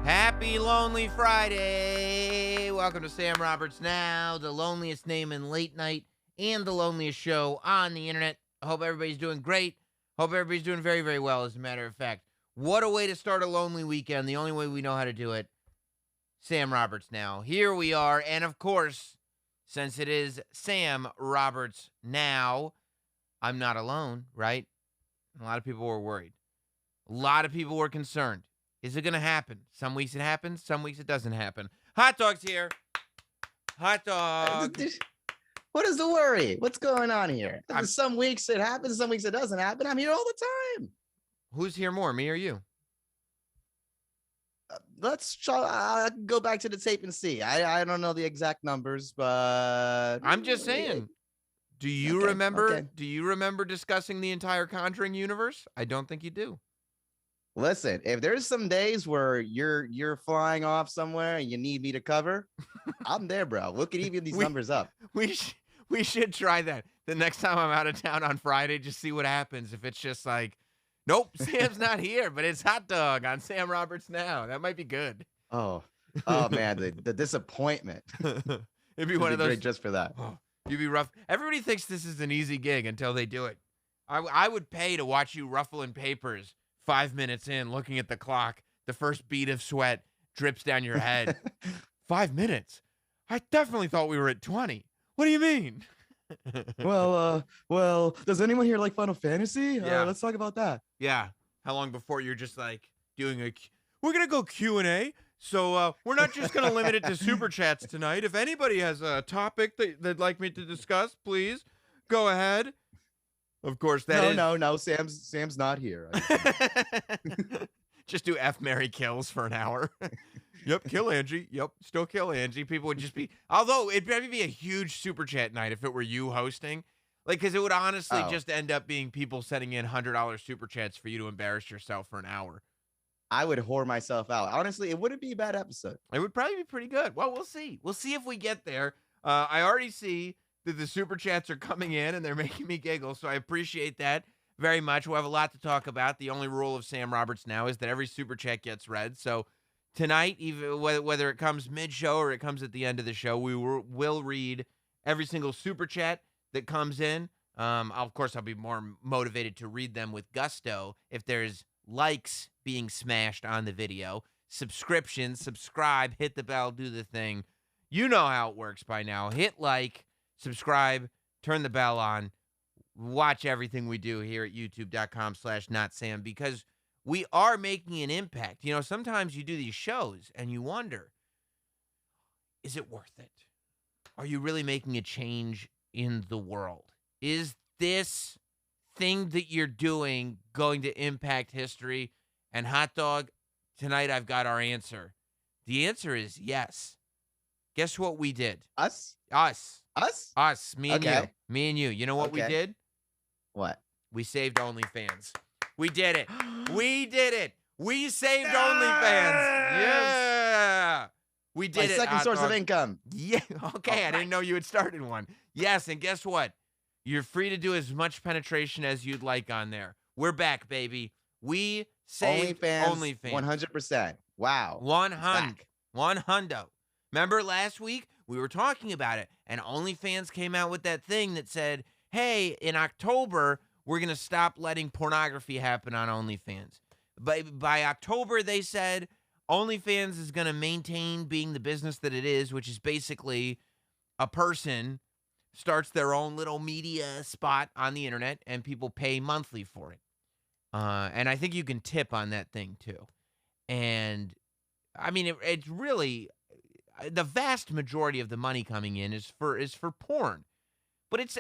Happy Lonely Friday. Welcome to Sam Roberts Now, the loneliest name in late night and the loneliest show on the internet. I hope everybody's doing great. Hope everybody's doing very, very well, as a matter of fact. What a way to start a lonely weekend. The only way we know how to do it. Sam Roberts Now. Here we are. And of course, since it is Sam Roberts Now, I'm not alone, right? A lot of people were worried. A lot of people were concerned. Is it going to happen? Some weeks it happens. Some weeks it doesn't happen. Hot Dog's here. Hot Dog. What is the worry? What's going on here? Some weeks it happens. Some weeks it doesn't happen. I'm here all the time. Who's here more, me or you? Let's go back to the tape and see. I don't know the exact numbers, but I'm just saying. Do you remember? Okay. Do you remember discussing the entire Conjuring universe? I don't think you do. Listen, if there's some days where you're flying off somewhere and you need me to cover, I'm there, bro. We can even these numbers up. We should try that. The next time I'm out of town on Friday, just see what happens. If it's just like, nope, Sam's not here, but it's Hot Dog on Sam Roberts Now. That might be good. Oh man, the disappointment. It'd be one of those great just for that. Oh, you'd be rough. Everybody thinks this is an easy gig until they do it. I would pay to watch you ruffling papers 5 minutes in, looking at the clock. The first bead of sweat drips down your head. 5 minutes? I definitely thought we were at 20. What do you mean? Well, does anyone here like Final Fantasy? Yeah. Let's talk about that. Yeah. How long before you're just like doing we're going to go Q&A. So we're not just going to limit it to Super Chats tonight. If anybody has a topic that they'd like me to discuss, please go ahead. Of course, No. Sam's not here. Just do F, Marry, Kills for an hour. Yep, kill Angie. Yep, still kill Angie. People would just be, although it'd probably be a huge Super Chat night if it were you hosting. Like, because it would honestly just end up being people sending in $100 Super Chats for you to embarrass yourself for an hour. I would whore myself out. Honestly, it wouldn't be a bad episode. It would probably be pretty good. Well, we'll see. We'll see if we get there. I already see that the Super Chats are coming in and they're making me giggle, so I appreciate that very much. We'll have a lot to talk about. The only rule of Sam Roberts Now is that every Super Chat gets read. So tonight, even whether it comes mid-show or it comes at the end of the show, we will read every single Super Chat that comes in. Of course, I'll be more motivated to read them with gusto if there's likes being smashed on the video. Subscriptions, subscribe, hit the bell, do the thing. You know how it works by now. Hit like, subscribe, turn the bell on, watch everything we do here at youtube.com/notsam, because we are making an impact. You know, sometimes you do these shows and you wonder, is it worth it? Are you really making a change in the world? Is this thing that you're doing going to impact history? And Hot Dog, tonight I've got our answer. The answer is yes. Guess what we did? Us. Me and you. Me and you. You know what we did? What? We saved OnlyFans. We did it. We did it. We saved OnlyFans. Yeah. We did it. My second source of income. Yeah. Okay. I didn't know you had started one. Yes. And guess what? You're free to do as much penetration as you'd like on there. We're back, baby. We saved OnlyFans. 100%. Wow. 100. Remember last week? We were talking about it, and OnlyFans came out with that thing that said, hey, in October, we're going to stop letting pornography happen on OnlyFans. By October, they said OnlyFans is going to maintain being the business that it is, which is basically a person starts their own little media spot on the internet and people pay monthly for it. And I think you can tip on that thing too. And I mean, it's really the vast majority of the money coming in is for porn, but it's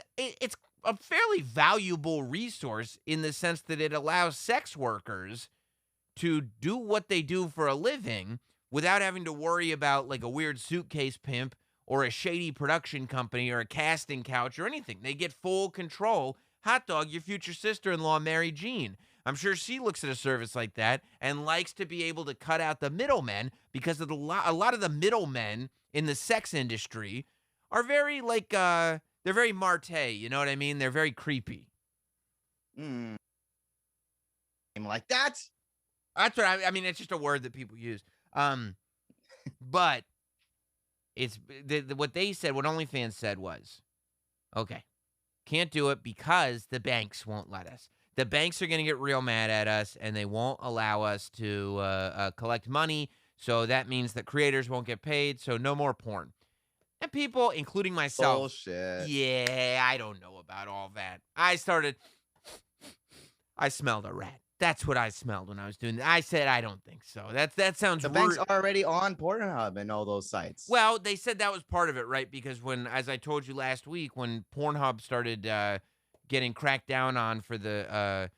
a fairly valuable resource in the sense that it allows sex workers to do what they do for a living without having to worry about like a weird suitcase pimp or a shady production company or a casting couch or anything. They get full control. Hot dog, your future sister-in-law, Mary Jean. I'm sure she looks at a service like that and likes to be able to cut out the middlemen because of a lot of the middlemen in the sex industry are very like, they're very Marte, you know what I mean? They're very creepy. Like that? That's what I mean. It's just a word that people use. But it's what they said, what OnlyFans said was, okay, can't do it because the banks won't let us. The banks are going to get real mad at us, and they won't allow us to collect money. So that means that creators won't get paid. So no more porn. And people, including myself, bullshit. Yeah, I don't know about all that. I smelled a rat. That's what I smelled when I was doing that. I said, I don't think so. That sounds. The banks are already on Pornhub and all those sites. Well, they said that was part of it, right? Because when, as I told you last week, when Pornhub started getting cracked down on for the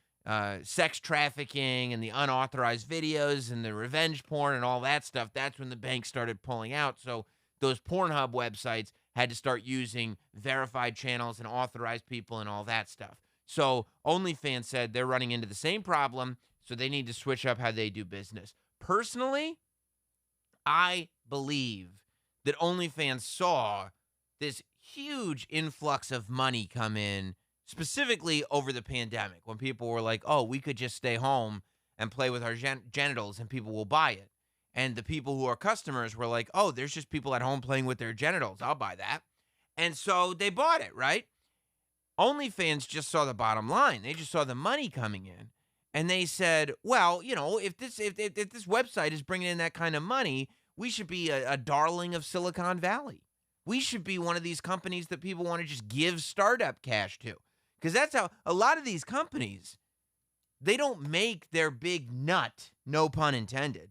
sex trafficking and the unauthorized videos and the revenge porn and all that stuff, that's when the banks started pulling out. So those Pornhub websites had to start using verified channels and authorized people and all that stuff. So OnlyFans said they're running into the same problem, so they need to switch up how they do business. Personally, I believe that OnlyFans saw this huge influx of money come in, specifically over the pandemic, when people were like, oh, we could just stay home and play with our genitals and people will buy it. And the people who are customers were like, oh, there's just people at home playing with their genitals. I'll buy that. And so they bought it, right? OnlyFans just saw the bottom line. They just saw the money coming in. And they said, well, you know, if this website is bringing in that kind of money, we should be a darling of Silicon Valley. We should be one of these companies that people want to just give startup cash to. Because that's how a lot of these companies, they don't make their big nut, no pun intended.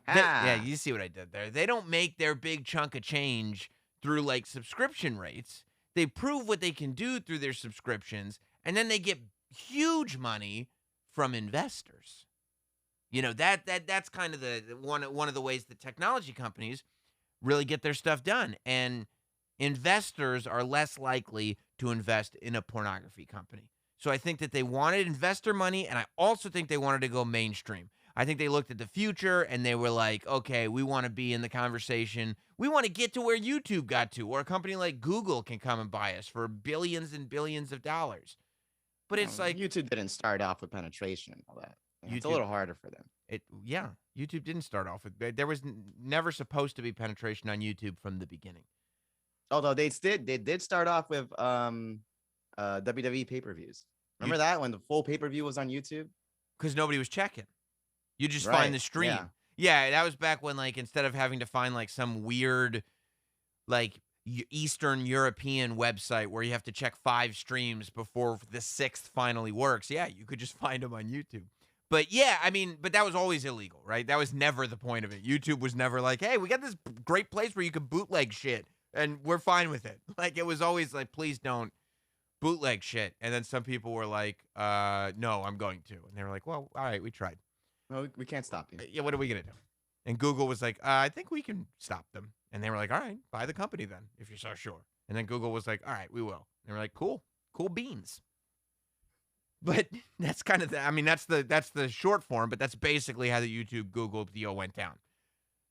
Yeah, you see what I did there. They don't make their big chunk of change through like subscription rates. They prove what they can do through their subscriptions, and then they get huge money from investors. You know, that's kind of the one of the ways that technology companies really get their stuff done. And investors are less likely to invest in a pornography company. So I think that they wanted investor money, and I also think they wanted to go mainstream. I think they looked at the future and they were like, okay, we want to be in the conversation. We want to get to where YouTube got to, or a company like Google can come and buy us for billions and billions of dollars. But it's like YouTube didn't start off with penetration and all that. It's a YouTube- little harder for them. YouTube didn't start off with, there was never supposed to be penetration on YouTube from the beginning. Although they did start off with WWE pay-per-views. Remember that when the full pay-per-view was on YouTube? Because nobody was checking. You just find the stream. Yeah, that was back when, like, instead of having to find, like, some weird, like, Eastern European website where you have to check 5 streams before the 6th finally works. Yeah, you could just find them on YouTube. But, yeah, I mean, but that was always illegal, right? That was never the point of it. YouTube was never like, hey, we got this great place where you can bootleg shit, and we're fine with it. Like, it was always like, please don't bootleg shit. And then some people were like, no, I'm going to. And they were like, well, all right, we tried. No, we can't stop you. Yeah, what are we going to do? And Google was like, I think we can stop them. And they were like, all right, buy the company then, if you're so sure. And then Google was like, all right, we will. And they were like, cool beans. But that's kind of that's the short form, but that's basically how the YouTube Google deal went down.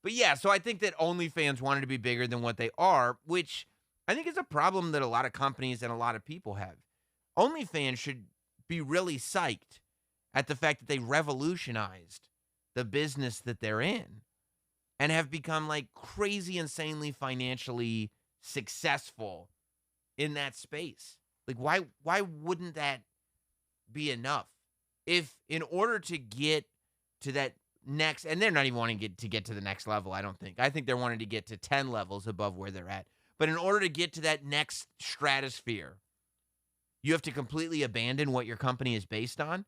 But yeah, so I think that OnlyFans wanted to be bigger than what they are, which I think is a problem that a lot of companies and a lot of people have. OnlyFans should be really psyched at the fact that they revolutionized the business that they're in and have become like crazy, insanely financially successful in that space. Like, why wouldn't that be enough? If in order to get to that next, and they're not even wanting to get to the next level, I don't think. I think they're wanting to get to 10 levels above where they're at. But in order to get to that next stratosphere, you have to completely abandon what your company is based on.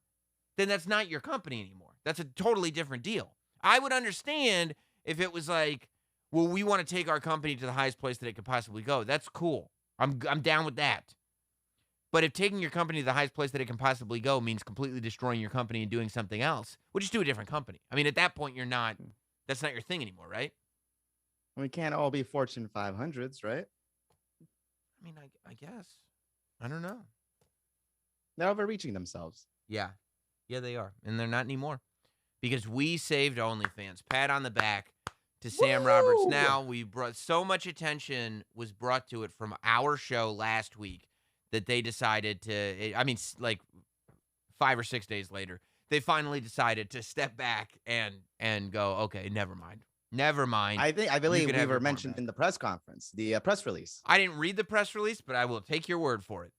Then that's not your company anymore. That's a totally different deal. I would understand if it was like, well, we want to take our company to the highest place that it could possibly go. That's cool. I'm down with that. But if taking your company to the highest place that it can possibly go means completely destroying your company and doing something else, well, just do a different company. I mean, at that point, that's not your thing anymore, right? We can't all be Fortune 500s, right? I mean, I guess. I don't know. They're overreaching themselves. Yeah. Yeah, they are. And they're not anymore. Because we saved OnlyFans. Pat on the back to Sam Roberts. Now, we brought so much attention was brought to it from our show last week that they decided to, I mean, like 5 or 6 days later, they finally decided to step back and go, okay, never mind. Never mind. I believe we were mentioned in the press conference, the press release. I didn't read the press release, but I will take your word for it.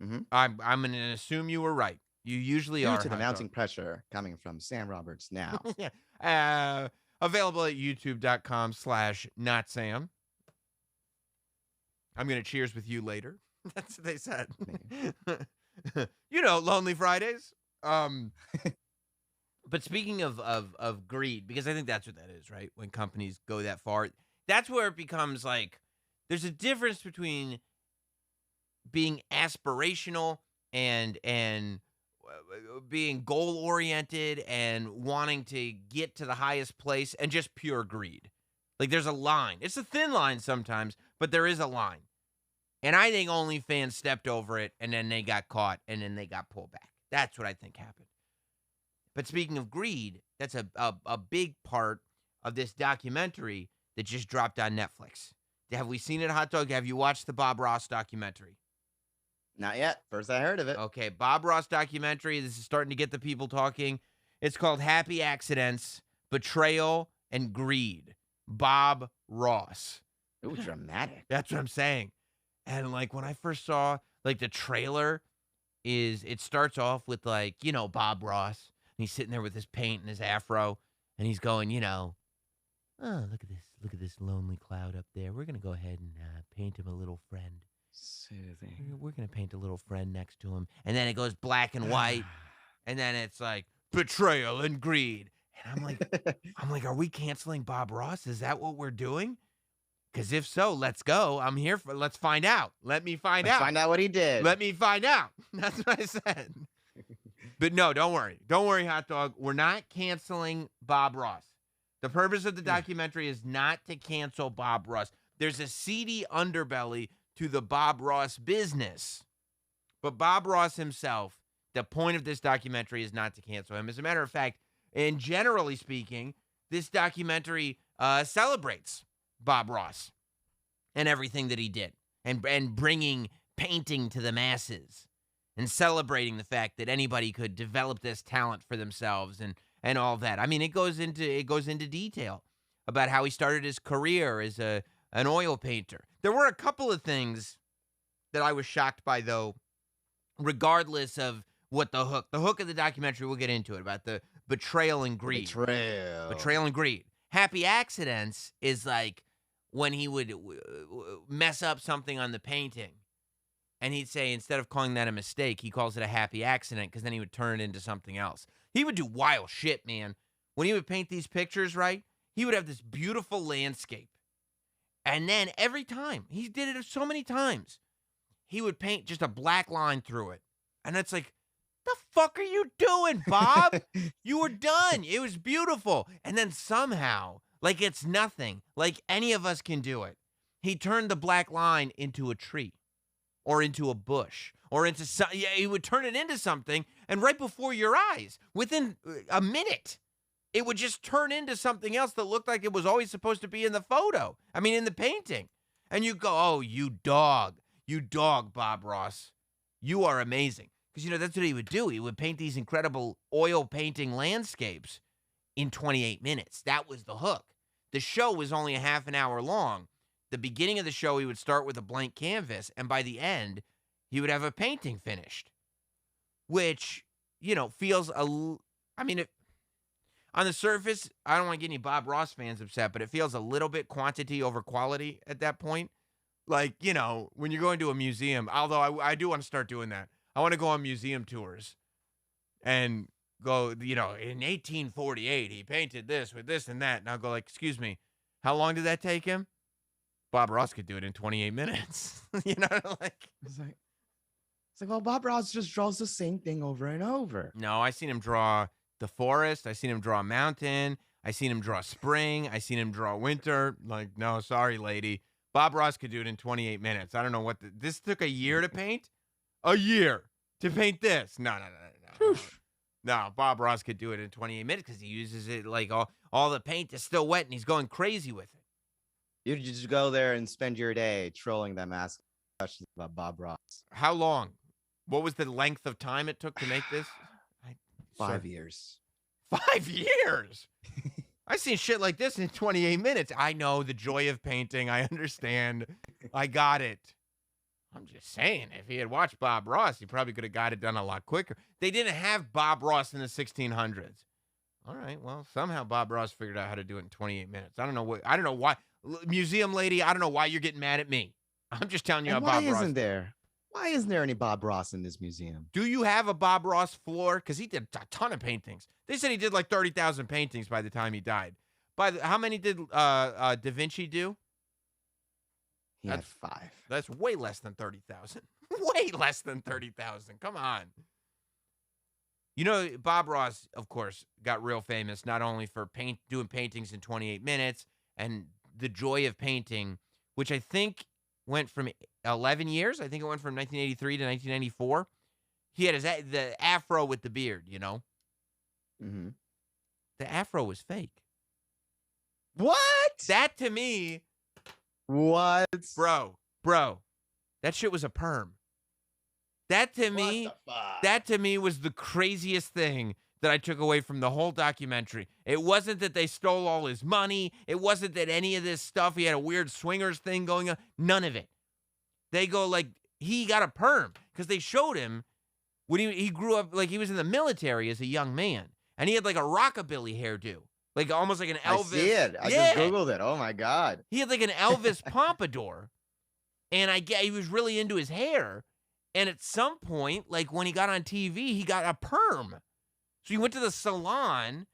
Mm-hmm. I'm going to assume you were right. You usually are. Due to the mounting pressure coming from Sam Roberts now. Yeah. Available at youtube.com/notsam. I'm going to cheers with you later. That's what they said. Lonely Fridays. But speaking of greed, because I think that's what that is, right? When companies go that far, that's where it becomes like there's a difference between being aspirational and being goal-oriented and wanting to get to the highest place and just pure greed. Like, there's a line. It's a thin line sometimes, but there is a line. And I think OnlyFans stepped over it, and then they got caught, and then they got pulled back. That's what I think happened. But speaking of greed, that's a big part of this documentary that just dropped on Netflix. Have we seen it, Hot Dog? Have you watched the Bob Ross documentary? Not yet. First I heard of it. Okay, Bob Ross documentary. This is starting to get the people talking. It's called Happy Accidents, Betrayal, and Greed. Bob Ross. Ooh, dramatic. That's what I'm saying. And like when I first saw like the trailer, it starts off with like, Bob Ross. And he's sitting there with his paint and his afro, and he's going, oh, look at this lonely cloud up there. We're gonna go ahead and paint him a little friend. Soothing. We're going to paint a little friend next to him. And then it goes black and white. And then it's like betrayal and greed. And I'm like, are we canceling Bob Ross? Is that what we're doing? Because if so, let's go. I'm here let's find out. Let me find out. Find out what he did. Let me find out. That's what I said. But no, don't worry. Don't worry, Hot Dog. We're not canceling Bob Ross. The purpose of the documentary is not to cancel Bob Ross. There's a seedy underbelly to the Bob Ross business. But Bob Ross himself, the point of this documentary is not to cancel him. As a matter of fact, and generally speaking, this documentary celebrates Bob Ross and everything that he did and bringing painting to the masses and celebrating the fact that anybody could develop this talent for themselves and all that. I mean, it goes into detail about how he started his career as an oil painter. There were a couple of things that I was shocked by, though, regardless of what the hook of the documentary, we'll get into it, about the betrayal and greed. Betrayal and greed. Happy Accidents is like when he would mess up something on the painting, and he'd say, instead of calling that a mistake, he calls it a happy accident, because then he would turn it into something else. He would do wild shit, man. When he would paint these pictures, right, he would have this beautiful landscape. And then every time, he did it so many times, he would paint just a black line through it. And it's like, the fuck are you doing, Bob? You were done. It was beautiful. And then somehow, like it's nothing, like any of us can do it, he turned the black line into a tree or into a bush or into he would turn it into something. And right before your eyes, within a minute, it would just turn into something else that looked like it was always supposed to be in the photo. I mean, in the painting. And you go, oh, you dog, Bob Ross. You are amazing. Because, that's what he would do. He would paint these incredible oil painting landscapes in 28 minutes. That was the hook. The show was only a half an hour long. The beginning of the show, he would start with a blank canvas. And by the end, he would have a painting finished. Which, feels on the surface, I don't want to get any Bob Ross fans upset, but it feels a little bit quantity over quality at that point. Like, you know, when you're going to a museum, although I do want to start doing that. I want to go on museum tours and go, you know, in 1848, he painted this with this and that. And I'll go like, excuse me, how long did that take him? Bob Ross could do it in 28 minutes. You know, like. It's like, well, Bob Ross just draws the same thing over and over. No, I seen him draw the forest. I seen him draw a mountain. I seen him draw spring. I seen him draw winter. Like, no, sorry, lady. Bob Ross could do it in 28 minutes. I don't know what this took a year to paint. A year to paint this. No. No, Bob Ross could do it in 28 minutes because he uses it like all the paint is still wet and he's going crazy with it. You just go there and spend your day trolling them, asking questions about Bob Ross. How long? What was the length of time it took to make this? 5 years. 5 years? I seen shit like this in 28 minutes. I know the joy of painting. I understand. I got it. I'm just saying, if he had watched Bob Ross, he probably could have got it done a lot quicker. They didn't have Bob Ross in the 1600s. All right, well, somehow Bob Ross figured out how to do it in 28 minutes. I don't know why. Museum lady, I don't know why you're getting mad at me. I'm just telling you how Bob Ross. Why isn't there any Bob Ross in this museum? Do you have a Bob Ross floor? Because he did a ton of paintings. They said he did like 30,000 paintings by the time he died. How many did Da Vinci do? He had 5. That's way less than 30,000. Way less than 30,000. Come on. You know, Bob Ross, of course, got real famous not only for doing paintings in 28 minutes and the joy of painting, which I think went from 11 years. I think it went from 1983 to 1994. He had the afro with the beard, you know? Mm-hmm. The afro was fake. What? That to me... What? Bro, that shit was a perm. That to me was the craziest thing that I took away from the whole documentary. It wasn't that they stole all his money. It wasn't that any of this stuff, he had a weird swingers thing going on. None of it. They go like, he got a perm because they showed him when he grew up, like he was in the military as a young man. And he had like a rockabilly hairdo. Like almost like an Elvis. I see it. I just Googled it. Oh my God. He had like an Elvis pompadour. And he was really into his hair. And at some point, like when he got on TV, he got a perm. So he went to the salon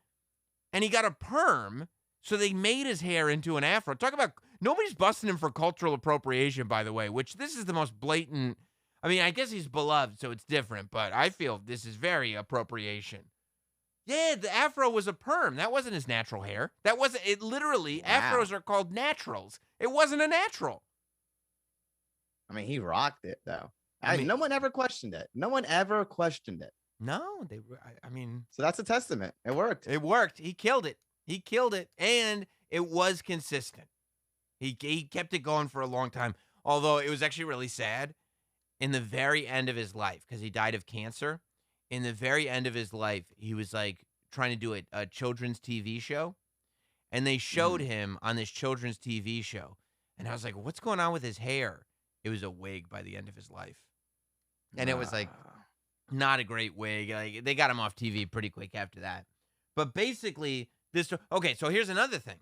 and he got a perm. So they made his hair into an afro. Talk about, nobody's busting him for cultural appropriation, by the way, which this is the most blatant. I mean, I guess he's beloved, so it's different. But I feel this is very appropriation. Yeah, the afro was a perm. That wasn't his natural hair. That wasn't it. Literally, wow. Afros are called naturals. It wasn't a natural. I mean, he rocked it though. I mean, no one ever questioned it. No one ever questioned it. No, they were. I mean, so that's a testament. It worked. It worked. He killed it. He killed it, and it was consistent. He kept it going for a long time. Although it was actually really sad in the very end of his life because he died of cancer. In the very end of his life, he was like trying to do a children's TV show. And they showed him on this children's TV show. And I was like, what's going on with his hair? It was a wig by the end of his life. And it was like not a great wig. Like they got him off TV pretty quick after that. But basically, okay, so here's another thing.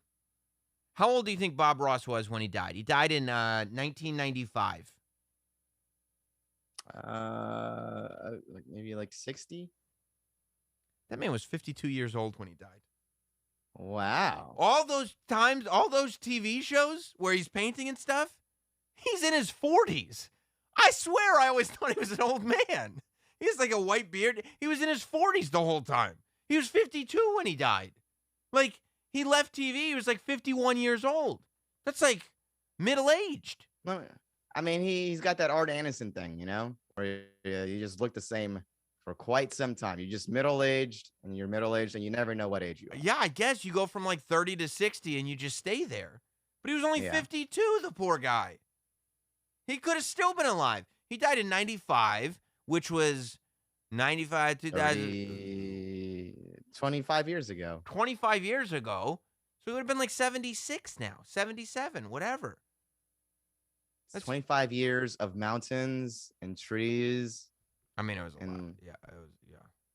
How old do you think Bob Ross was when he died? He died in 1995. Like maybe like 60. That man was 52 years old when he died. Wow. All those times, all those TV shows where he's painting and stuff, he's in his 40s. I swear I always thought he was an old man. He has like a white beard. He was in his 40s the whole time. He was 52 when he died. Like, he left TV, he was like 51 years old. That's like middle-aged. I mean, he's got that Art Anderson thing, you know, where you just look the same for quite some time. You're just middle-aged, and you're middle-aged, and you never know what age you are. Yeah, I guess you go from like 30 to 60, and you just stay there. But he was only 52, the poor guy. He could have still been alive. He died in 95, which was 95, 2000. 25 years ago. 25 years ago. So he would have been like 76 now, 77, whatever. That's 25 years of mountains and trees. I mean, it was a lot. Yeah, it was,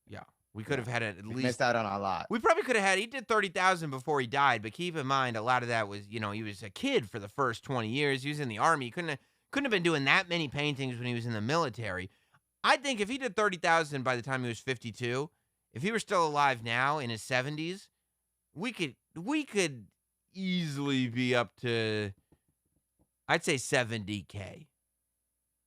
yeah. We could have had at least missed out on a lot. We probably could have had. He did 30,000 before he died, but keep in mind, a lot of that was, he was a kid for the first 20 years. He was in the army. He couldn't have been doing that many paintings when he was in the military. I think if he did 30,000 by the time he was 52, if he were still alive now in his 70s, we could easily be up to, I'd say 70K.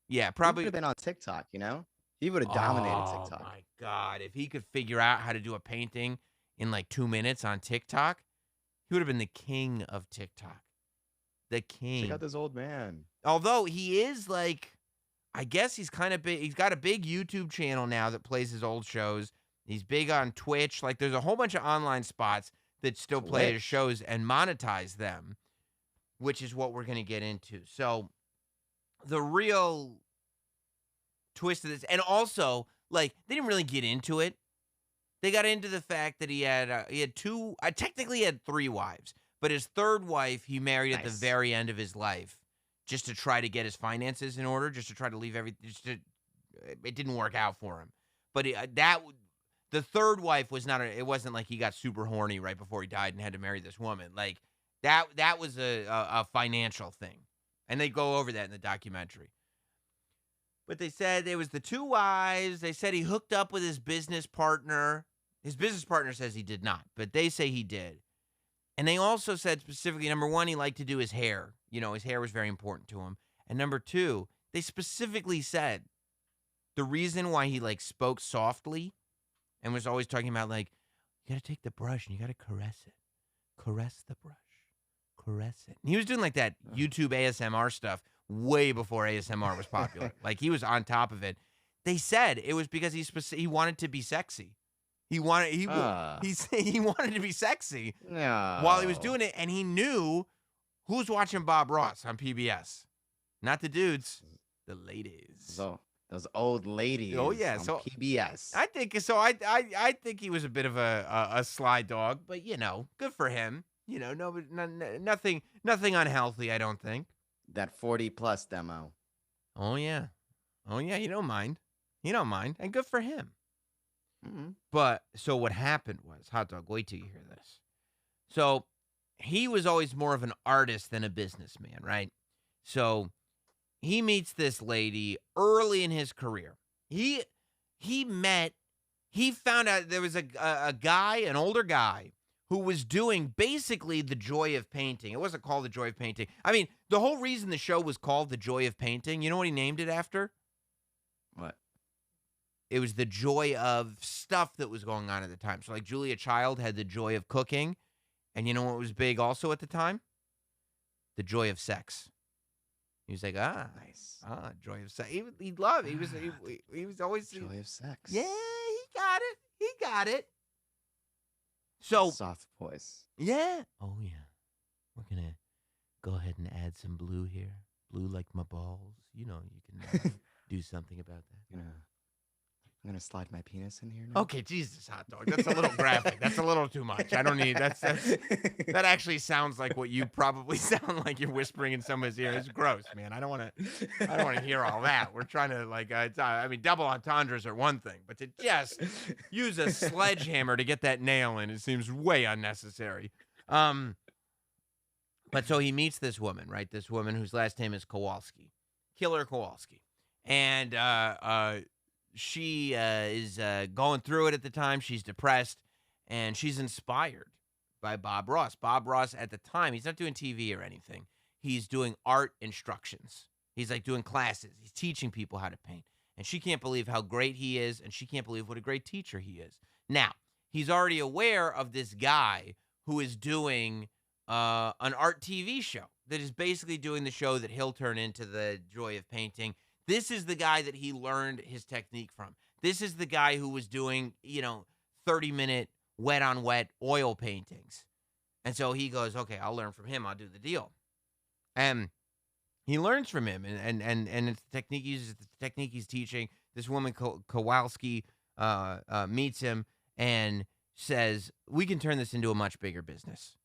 Yeah, probably. He would have been on TikTok, He would have dominated TikTok. Oh, my God. If he could figure out how to do a painting in like 2 minutes on TikTok, he would have been the king of TikTok. The king. Check out this old man. Although he is I guess he's kind of big. He's got a big YouTube channel now that plays his old shows. He's big on Twitch. There's a whole bunch of online spots that still play his shows and monetize them, which is what we're going to get into. So the real twist of this, and also, they didn't really get into it. They got into the fact that he had two, technically he had 3 wives, but his third wife he married at the very end of his life, just to try to get his finances in order, just to try to leave everything. It didn't work out for him. But the third wife was not. It wasn't like he got super horny right before he died and had to marry this woman. That was a financial thing, and they go over that in the documentary. But they said there was the 2 wives. They said he hooked up with his business partner. His business partner says he did not, but they say he did. And they also said specifically, number 1, he liked to do his hair. His hair was very important to him. And number 2, they specifically said the reason why he spoke softly and was always talking about you got to take the brush and you got to caress it. Caress the brush. Caress it. And he was doing that YouTube ASMR stuff way before ASMR was popular. He was on top of it. They said it was because he wanted to be sexy. He wanted to be sexy while he was doing it, and he knew who's watching Bob Ross on PBS. Not the dudes, the ladies. So those old ladies. Oh yeah, on PBS. I think so. I think he was a bit of a sly dog, but good for him. Nothing unhealthy. I don't think. That 40+ demo. Oh yeah. You don't mind, and good for him. Mm-hmm. But so what happened was, hot dog, wait till you hear this. So he was always more of an artist than a businessman, right? So he meets this lady early in his career. He found out there was a guy, an older guy, who was doing basically the joy of painting. It wasn't called the joy of painting. I mean, the whole reason the show was called the joy of painting, you know what he named it after? What? It was the joy of stuff that was going on at the time. So Julia Child had the joy of cooking. And you know what was big also at the time? The joy of sex. He was like, nice. Joy of sex. He loved it. He was always joy of sex. Yeah, he got it. So soft voice. Yeah. Oh yeah. We're gonna go ahead and add some blue here. Blue like my balls. You can do something about that. I'm gonna slide my penis in here now. Okay, Jesus, hot dog. That's a little graphic. That's a little too much. I don't need that. That actually sounds like what you probably sound like you're whispering in someone's ear. It's gross, man. I don't want to hear all that. We're trying to double entendres are one thing, but to just use a sledgehammer to get that nail in, it seems way unnecessary. But so he meets this woman, right? This woman whose last name is Kowalski, Killer Kowalski, and she is going through it at the time. She's depressed, and she's inspired by Bob Ross. Bob Ross, at the time, he's not doing TV or anything. He's doing art instructions. He's doing classes. He's teaching people how to paint. And she can't believe how great he is, and she can't believe what a great teacher he is. Now, he's already aware of this guy who is doing an art TV show that is basically doing the show that he'll turn into the joy of painting. This is the guy that he learned his technique from. This is the guy who was doing, 30-minute wet-on-wet oil paintings. And so he goes, okay, I'll learn from him. I'll do the deal. And he learns from him, and it's the technique he uses, the technique he's teaching. This woman, Kowalski, meets him and says, we can turn this into a much bigger business.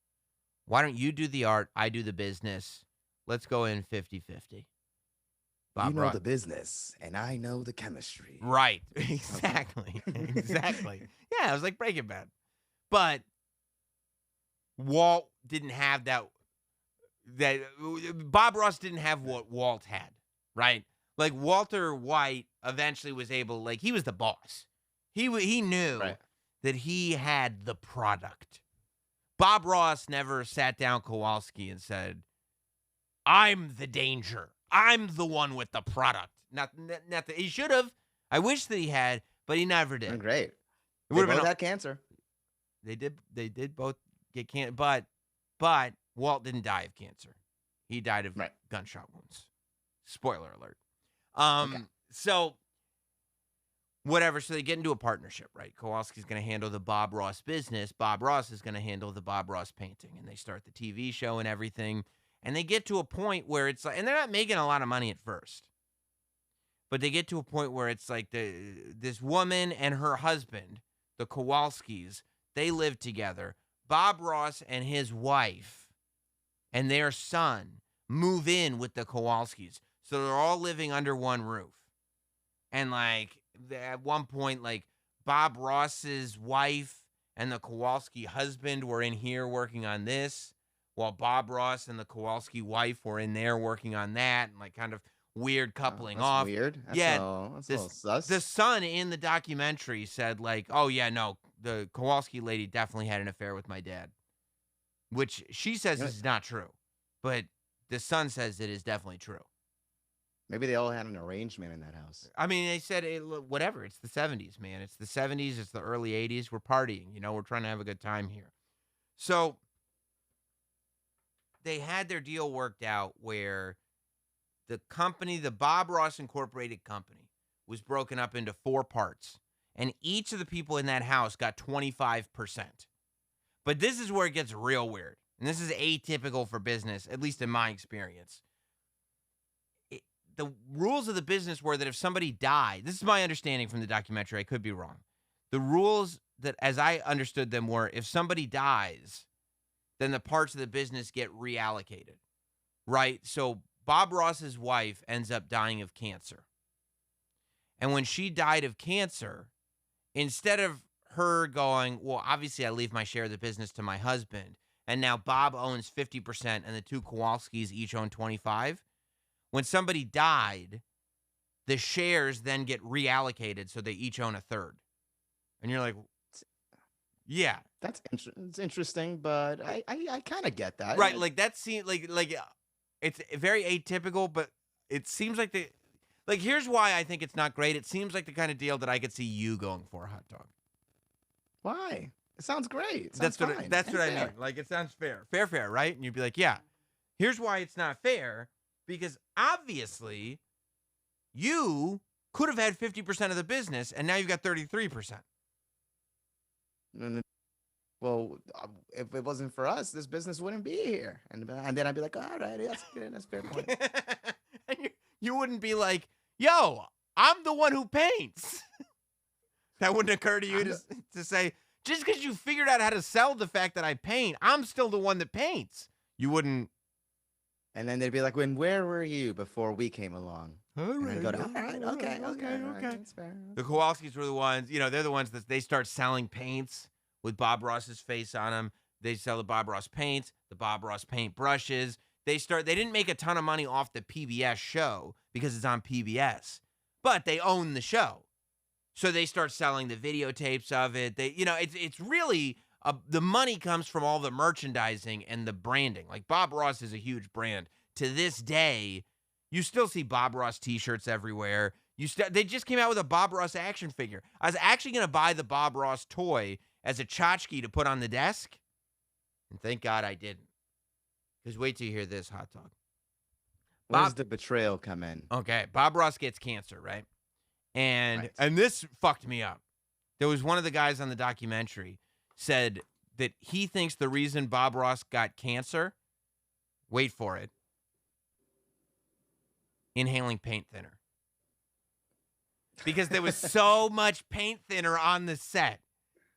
Why don't you do the art? I do the business. Let's go in 50-50. Bob You know Ross. the business, and I know the chemistry. Right. Exactly. Exactly. Yeah, it was like Breaking Bad. But Walt didn't have that Bob Ross didn't have what Walt had, right? Like Walter White eventually was able, like he was the boss. He knew Right. that he had the product. Bob Ross never sat down Kowalski and said, "I'm the danger. I'm the one with the product." Not that he should have. I wish that he had, but he never did. Great. It They would have both been. had cancer. They did both get cancer, but Walt didn't die of cancer. He died of Right. gunshot wounds. Spoiler alert. Okay. So whatever. So they get into a partnership, right? Kowalski's going to handle the Bob Ross business. Bob Ross is going to handle the Bob Ross painting, and they start the TV show and everything. And they get to a point where it's like, and they're not making a lot of money at first, but they get to a point where it's like this woman and her husband, the Kowalskis, they live together. Bob Ross and his wife and their son move in with the Kowalskis. So they're all living under one roof. And like at one point, like Bob Ross's wife and the Kowalski husband were in here working on this, while Bob Ross and the Kowalski wife were in there working on that, and like kind of weird coupling That's off. weird. That's Yeah, that's a little sus. The son in the documentary said like, "Oh yeah, no, the Kowalski lady definitely had an affair with my dad," which she says is not true, but the son says it is definitely true. Maybe they all had an arrangement in that house. I mean, they said whatever. It's the 70s, man. It's the 70s. It's the early 80s. We're partying. You know, we're trying to have a good time here. So they had their deal worked out where the company, the Bob Ross Incorporated company, was broken up into 4 parts. And each of the people in that house got 25%. But this is where it gets real weird. And this is atypical for business, at least in my experience. The rules of the business were that if somebody died, this is my understanding from the documentary, I could be wrong. The rules that, as I understood them, were if somebody dies, then the parts of the business get reallocated, right? So Bob Ross's wife ends up dying of cancer. And when she died of cancer, instead of her going, well, obviously I leave my share of the business to my husband, and now Bob owns 50% and the 2 Kowalskis each own 25%. When somebody died, the shares then get reallocated so they each own a third. And you're like, yeah. That's it's interesting, but I kind of get that. Right, like that seems like it's very atypical, but it seems like here's why I think it's not great. It seems like the kind of deal that I could see you going for, Hot Dog. Why? It sounds great. It That's sounds what fine. that's what I Fair. mean. Like it sounds fair. Fair, right? And you'd be like, yeah. Here's why it's not fair. Because obviously, you could have had 50% of the business, and now you've got 33%. Well, if it wasn't for us, this business wouldn't be here. And then I'd be like, all right, that's good. That's a fair point. And you wouldn't be like, yo, I'm the one who paints. That wouldn't occur to you to say, just because you figured out how to sell the fact that I paint, I'm still the one that paints. You wouldn't. And then they'd be like, where were you before we came along? All And right. I'd go, all right, okay. That's fair. The Kowalskis were the ones, they're the ones that they start selling paints with Bob Ross's face on them. They sell the Bob Ross paints, the Bob Ross paint brushes. They didn't make a ton of money off the PBS show because it's on PBS, but they own the show. So they start selling the videotapes of it. It's really, the money comes from all the merchandising and the branding. Like Bob Ross is a huge brand. To this day, you still see Bob Ross t-shirts everywhere. They just came out with a Bob Ross action figure. I was actually going to buy the Bob Ross toy as a tchotchke to put on the desk. And thank God I didn't. Because wait till you hear this, Hot Dog. Where does the betrayal come in? Okay, Bob Ross gets cancer, right? And Right. and this fucked me up. There was one of the guys on the documentary said that he thinks the reason Bob Ross got cancer, wait for it, inhaling paint thinner. Because there was so much paint thinner on the set.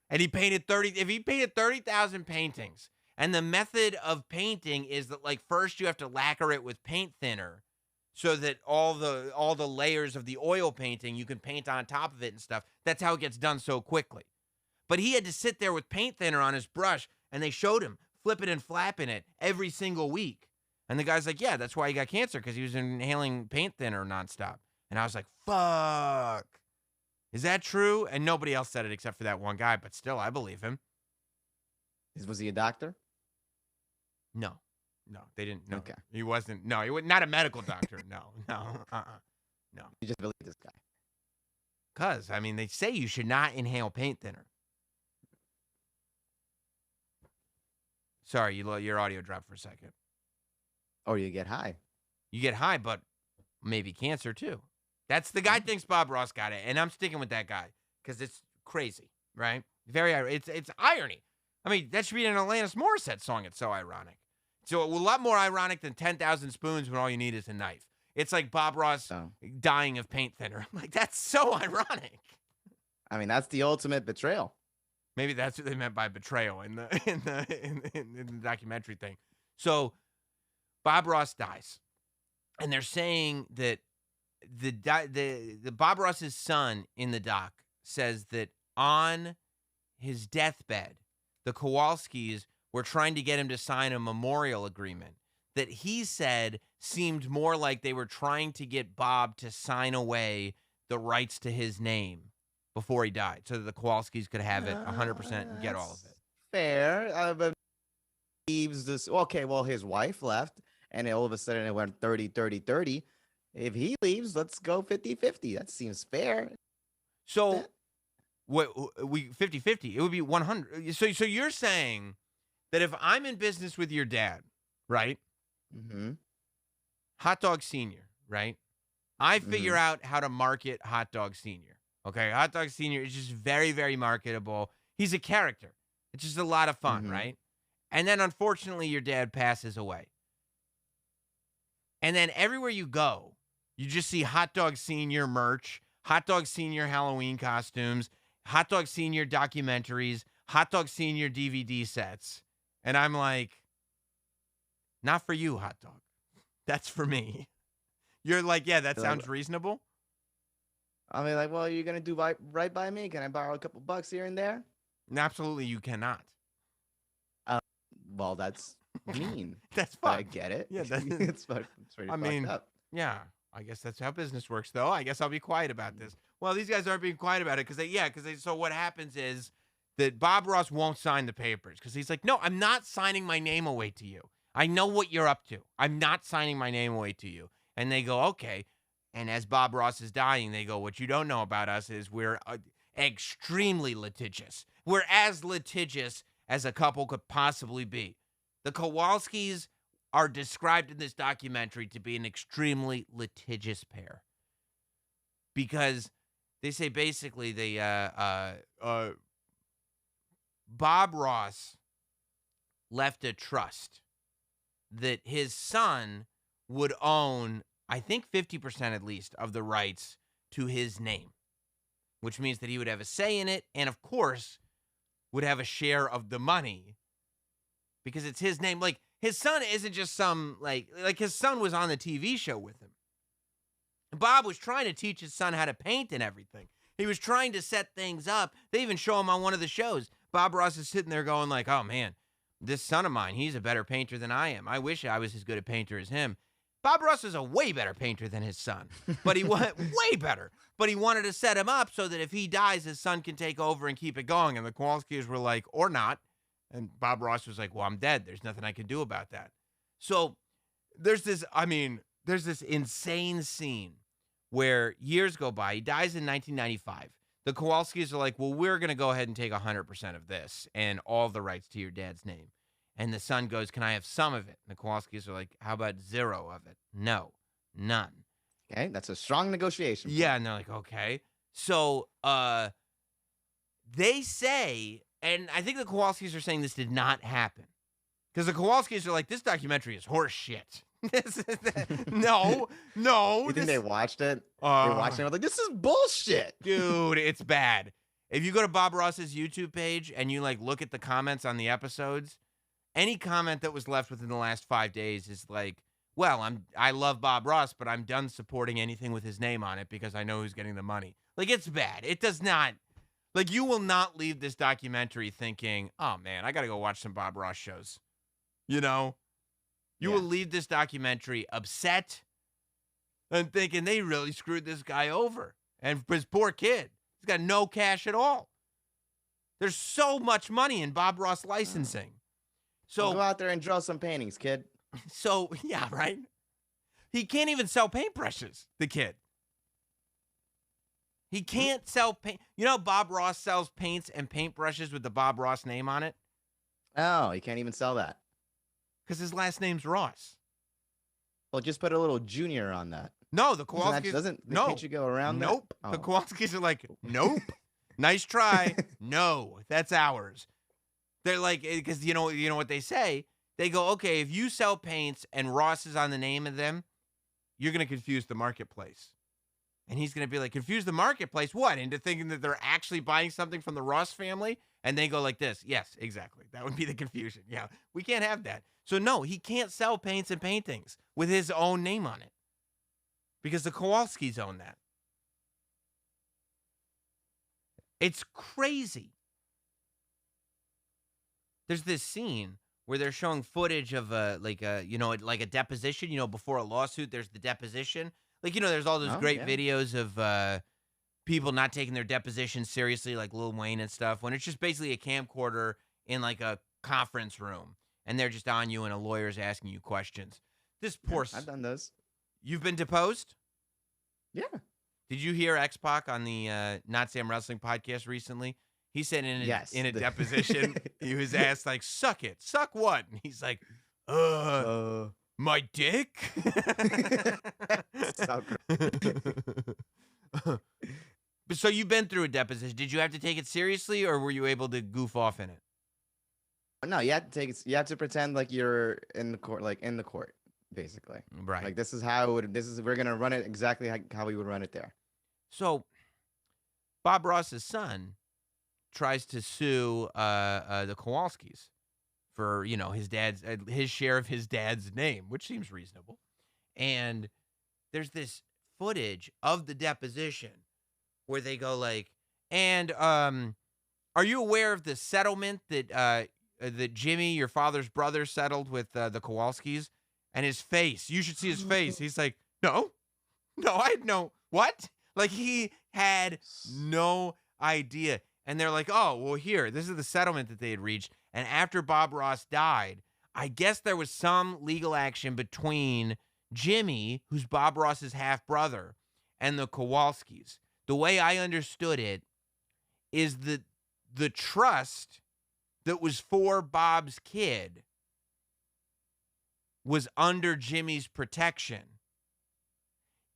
And he painted 30,000 paintings, and the method of painting is that, like, first you have to lacquer it with paint thinner so that all the layers of the oil painting, you can paint on top of it and stuff. That's how it gets done so quickly. But he had to sit there with paint thinner on his brush, and they showed him flipping and flapping it every single week. And the guy's like, yeah, that's why he got cancer, because he was inhaling paint thinner nonstop. And I was like, fuck. Is that true? And nobody else said it except for that one guy, but still, I believe him. Was he a doctor? No, they didn't. No, Okay. he wasn't. No, he was not a medical doctor. No. No. You just believe this guy. Because, I mean, they say you should not inhale paint thinner. Sorry, your audio dropped for a second. Or you get high. You get high, but maybe cancer too. That's the guy thinks Bob Ross got it, and I'm sticking with that guy because it's crazy, right? It's irony. I mean, that should be an Alanis Morissette song. It's so ironic. So a lot more ironic than 10,000 spoons when all you need is a knife. It's like Bob Ross dying of paint thinner. Like, that's so ironic. I mean, that's the ultimate betrayal. Maybe that's what they meant by betrayal in the documentary thing. So Bob Ross dies, and they're saying that the Bob Ross's son in the doc says that on his deathbed, the Kowalskis were trying to get him to sign a memorial agreement that he said seemed more like they were trying to get Bob to sign away the rights to his name before he died, so that the Kowalskis could have it 100% and get all of it. Fair. But leaves this. Okay, well, his wife left, and all of a sudden it went 30-30-30. If he leaves, let's go 50-50. That seems fair. So, we 50-50. It would be 100. So you're saying that if I'm in business with your dad, right? Mm-hmm. Hot Dog Senior, right? I figure out how to market Hot Dog Senior. Okay, Hot Dog Senior is just very, very marketable. He's a character. It's just a lot of fun, right? And then, unfortunately, your dad passes away. And then everywhere you go, you just see Hot Dog Senior merch, Hot Dog Senior Halloween costumes, Hot Dog Senior documentaries, Hot Dog Senior DVD sets. And I'm like, not for you, Hot Dog. That's for me. You're like, yeah, that sounds reasonable. I mean, like, well, you're going to do right by me? Can I borrow a couple bucks here and there? Absolutely, you cannot. Well, that's mean. That's fine. fine. I get it. Yeah, it's pretty fucked up. Yeah, I guess that's how business works, though. I guess I'll be quiet about this. Well, these guys aren't being quiet about it so what happens is that Bob Ross won't sign the papers because he's like, no, I'm not signing my name away to you. I know what you're up to. I'm not signing my name away to you. And they go, okay. And as Bob Ross is dying, they go, what you don't know about us is we're extremely litigious. We're as litigious as a couple could possibly be. The Kowalskis are described in this documentary to be an extremely litigious pair. Because they say basically Bob Ross left a trust that his son would own, I think 50% at least, of the rights to his name, which means that he would have a say in it and, of course, would have a share of the money because it's his name. Like, his son isn't just some, like his son was on the TV show with him. Bob was trying to teach his son how to paint and everything. He was trying to set things up. They even show him on one of the shows. Bob Ross is sitting there going like, oh, man, this son of mine, he's a better painter than I am. I wish I was as good a painter as him. Bob Ross is a way better painter than his son, but he went way better. But he wanted to set him up so that if he dies, his son can take over and keep it going. And the Kowalskis were like, or not. And Bob Ross was like, well, I'm dead. There's nothing I can do about that. So there's this insane scene where years go by. He dies in 1995. The Kowalskis are like, well, we're going to go ahead and take 100% of this and all the rights to your dad's name. And the son goes, can I have some of it? And the Kowalskis are like, how about 0 of it? No, none. Okay, that's a strong negotiation. Yeah, and they're like, okay. So they say, and I think the Kowalskis are saying this did not happen. Because the Kowalskis are like, this documentary is horse shit. No. You think they watched it? They watched it and were like, this is bullshit. Dude, it's bad. If you go to Bob Ross's YouTube page and you like look at the comments on the episodes, any comment that was left within the last 5 days is like, well, I love Bob Ross, but I'm done supporting anything with his name on it because I know who's getting the money. Like, it's bad. It does not, like, you will not leave this documentary thinking, oh man, I got to go watch some Bob Ross shows. You know, you will leave this documentary upset and thinking they really screwed this guy over. And his poor kid, he's got no cash at all. There's so much money in Bob Ross licensing. So go out there and draw some paintings, kid. So, yeah, right? He can't even sell paintbrushes, the kid. He can't sell paint. You know, Bob Ross sells paints and paintbrushes with the Bob Ross name on it? Oh, he can't even sell that. Because his last name's Ross. Well, just put a little junior on that. No, the Kowalskis. Doesn't the picture go around that? Nope. The Kowalskis are like, nope. Nice try. No, that's ours. They're like, because you know what they say? They go, okay, if you sell paints and Ross is on the name of them, you're going to confuse the marketplace. And he's going to be like, confuse the marketplace? What? Into thinking that they're actually buying something from the Ross family? And they go like this. Yes, exactly. That would be the confusion. Yeah, we can't have that. So no, he can't sell paints and paintings with his own name on it. Because the Kowalskis own that. It's crazy. There's this scene where they're showing footage of like a deposition, before a lawsuit, there's the deposition. Like, there's all those great videos of people not taking their deposition seriously, like Lil Wayne and stuff, when it's just basically a camcorder in like a conference room and they're just on you and a lawyer's asking you questions. This poor I've done those. You've been deposed? Yeah. Did you hear X-Pac on the Notsam Wrestling Podcast recently? He said in a deposition, he was asked, like, suck it. Suck what? And he's like, my dick? So you've been through a deposition. Did you have to take it seriously, or were you able to goof off in it? No, you have to take it. You have to pretend like you're in the court, basically. Right. Like, this is how it would. We're gonna run it exactly how we would run it there. So, Bob Ross's son tries to sue the Kowalskis for his share of his dad's name, which seems reasonable. And there's this footage of the deposition where they go like, and are you aware of the settlement that Jimmy, your father's brother, settled with the Kowalskis? And his face, you should see his face. He's like, no, I had no, what? Like, he had no idea. And they're like, oh, well, here, this is the settlement that they had reached. And after Bob Ross died, I guess there was some legal action between Jimmy, who's Bob Ross's half-brother, and the Kowalskis. The way I understood it is that the trust that was for Bob's kid was under Jimmy's protection.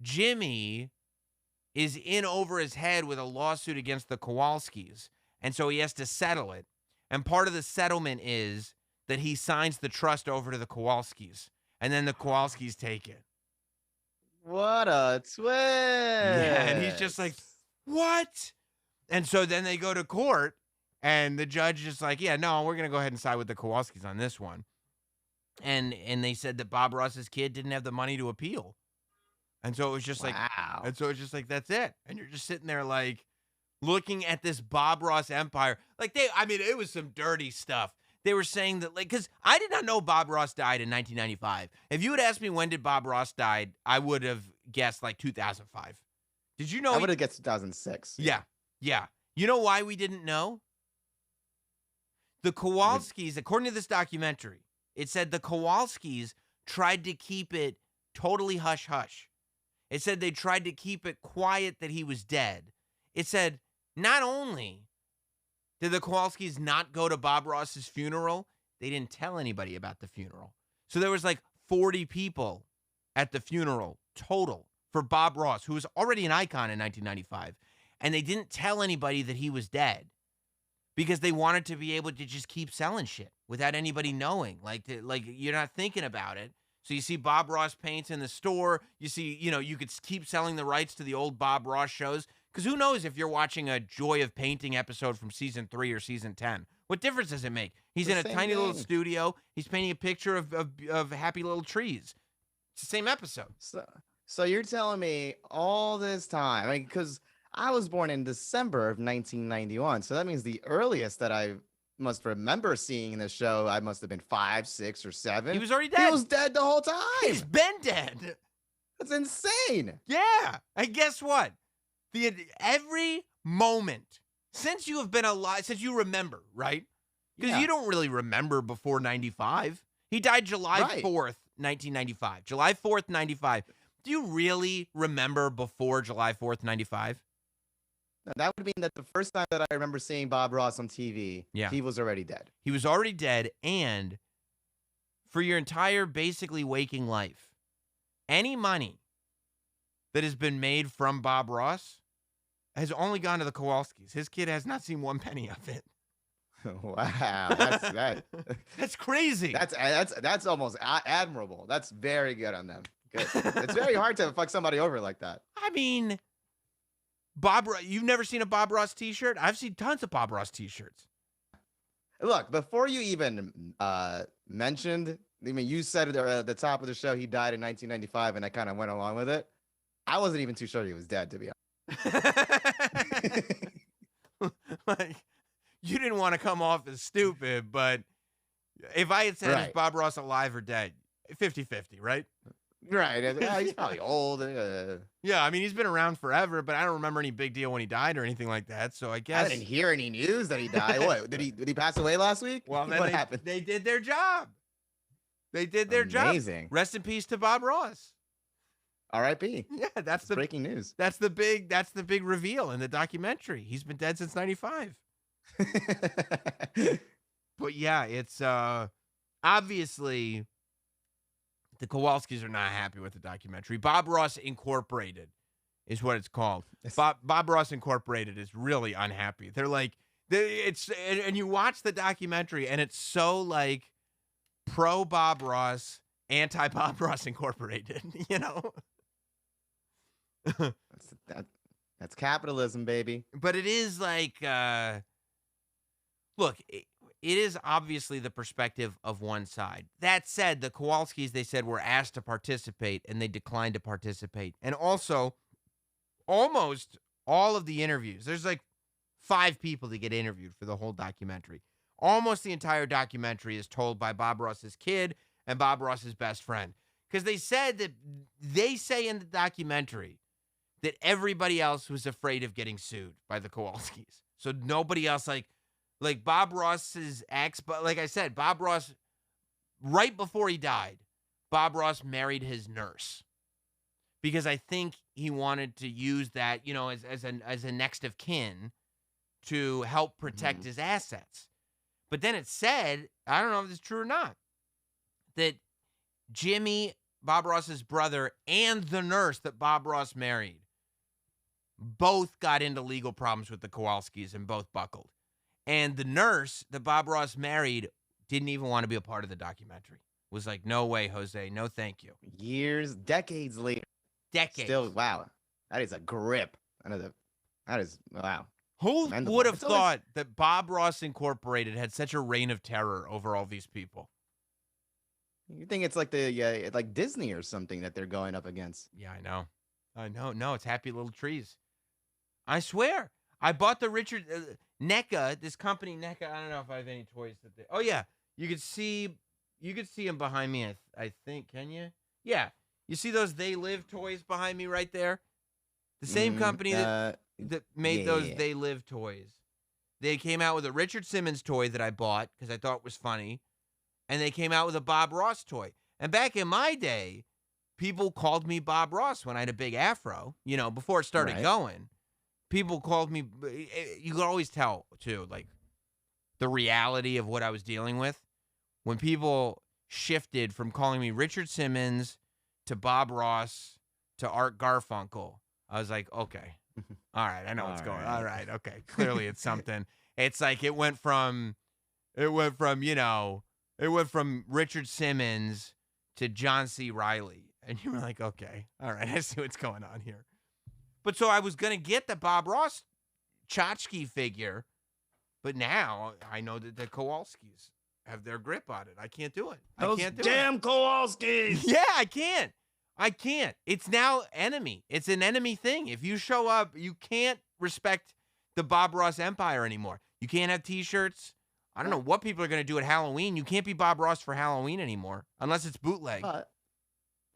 Jimmy is in over his head with a lawsuit against the Kowalskis, and so he has to settle it. And part of the settlement is that he signs the trust over to the Kowalskis, and then the Kowalskis take it. What a twist! Yeah, and he's just like, what? And so then they go to court, and the judge is like, yeah, no, we're going to go ahead and side with the Kowalskis on this one. And they said that Bob Ross's kid didn't have the money to appeal. And so it was just like, that's it. And you're just sitting there like looking at this Bob Ross empire. Like it was some dirty stuff. They were saying that, like, because I did not know Bob Ross died in 1995. If you had asked me when did Bob Ross die, I would have guessed like 2005. Did you know? I would have guessed 2006. Yeah. You know why we didn't know? The Kowalskis, according to this documentary, it said the Kowalskis tried to keep it totally hush-hush. It said they tried to keep it quiet that he was dead. It said not only did the Kowalskis not go to Bob Ross's funeral, they didn't tell anybody about the funeral. So there was like 40 people at the funeral total for Bob Ross, who was already an icon in 1995. And they didn't tell anybody that he was dead because they wanted to be able to just keep selling shit without anybody knowing. Like you're not thinking about it. So you see Bob Ross paints in the store. You see, you could keep selling the rights to the old Bob Ross shows. Because who knows if you're watching a Joy of Painting episode from season 3 or season 10. What difference does it make? He's in a tiny little studio. He's painting a picture of happy little trees. It's the same episode. So you're telling me all this time, because I was born in December of 1991, so that means the earliest that I must remember seeing the show, I must have been 5, 6, or 7. He was already dead. He was dead the whole time. He's been dead. That's insane. Yeah. And guess what? Every moment since you have been alive, since you remember, right? Because you don't really remember before 95. He died July 4th, 1995. July 4th, 95. Do you really remember before July 4th, 95? That would mean that the first time that I remember seeing Bob Ross on TV, he was already dead. He was already dead, and for your entire basically waking life, any money that has been made from Bob Ross has only gone to the Kowalskis. His kid has not seen one penny of it. Wow, that's crazy. That's almost admirable. That's very good on them. Good. It's very hard to fuck somebody over like that. I mean, you've never seen a Bob Ross t-shirt? I've seen tons of Bob Ross t-shirts. Look, before you even mentioned, I mean, you said at the top of the show he died in 1995, and I kind of went along with it. I wasn't even too sure he was dead, to be honest. Like, you didn't want to come off as stupid, but if I had said, is Bob Ross alive or dead? 50-50, right? Right. He's probably old. Yeah, I mean, he's been around forever, but I don't remember any big deal when he died or anything like that. So I guess I didn't hear any news that he died. What, did he pass away last week? Well, then what happened? They did their job. They did their job. Amazing. Rest in peace to Bob Ross. R.I.P. Yeah, that's the breaking news. That's the big reveal in the documentary. He's been dead since 95. But yeah, it's obviously the Kowalskis are not happy with the documentary. Bob Ross Incorporated is what it's called. Bob Ross Incorporated is really unhappy. They're like, and you watch the documentary and it's so like pro Bob Ross, anti Bob Ross Incorporated, you know? That's capitalism, baby. But it is like, look, it is obviously the perspective of one side. That said, the Kowalskis, they said, were asked to participate, and they declined to participate. And also, almost all of the interviews, there's like 5 people that get interviewed for the whole documentary. Almost the entire documentary is told by Bob Ross's kid and Bob Ross's best friend. Because they said that, they say in the documentary that everybody else was afraid of getting sued by the Kowalskis. So nobody else, like Bob Ross's ex, but like I said, Bob Ross, right before he died, Bob Ross married his nurse because I think he wanted to use that, you know, as a next of kin to help protect his assets. But then it said, I don't know if this is true or not, that Jimmy, Bob Ross's brother, and the nurse that Bob Ross married both got into legal problems with the Kowalskis and both buckled. And the nurse that Bob Ross married didn't even want to be a part of the documentary. Was like, no way, Jose. No, thank you. Decades later. Still, wow. That is a grip. That is, wow. Who would have thought that Bob Ross Incorporated had such a reign of terror over all these people? You think it's like like Disney or something that they're going up against? Yeah, I know. No, it's Happy Little Trees. I swear. I bought the Richard NECA, this company NECA. I don't know if I have any toys that they. Oh yeah, you could see them behind me. I think. Can you? Yeah, you see those They Live toys behind me right there. The same company that made those They Live toys. They came out with a Richard Simmons toy that I bought because I thought was funny, and they came out with a Bob Ross toy. And back in my day, people called me Bob Ross when I had a big afro. You know, before it started going. People called me, you could always tell, too, like, the reality of what I was dealing with. When people shifted from calling me Richard Simmons to Bob Ross to Art Garfunkel, I was like, okay, all right, I know what's going on. All right, okay, clearly it's something. It's like it went from Richard Simmons to John C. Reilly. And you were like, okay, all right, I see what's going on here. But so I was going to get the Bob Ross tchotchke figure, but now I know that the Kowalskis have their grip on it. I can't do it. I can't do it. Damn Kowalskis! Yeah, I can't. I can't. It's now enemy. It's an enemy thing. If you show up, you can't respect the Bob Ross empire anymore. You can't have T-shirts. I don't know what people are going to do at Halloween. You can't be Bob Ross for Halloween anymore unless it's bootleg. But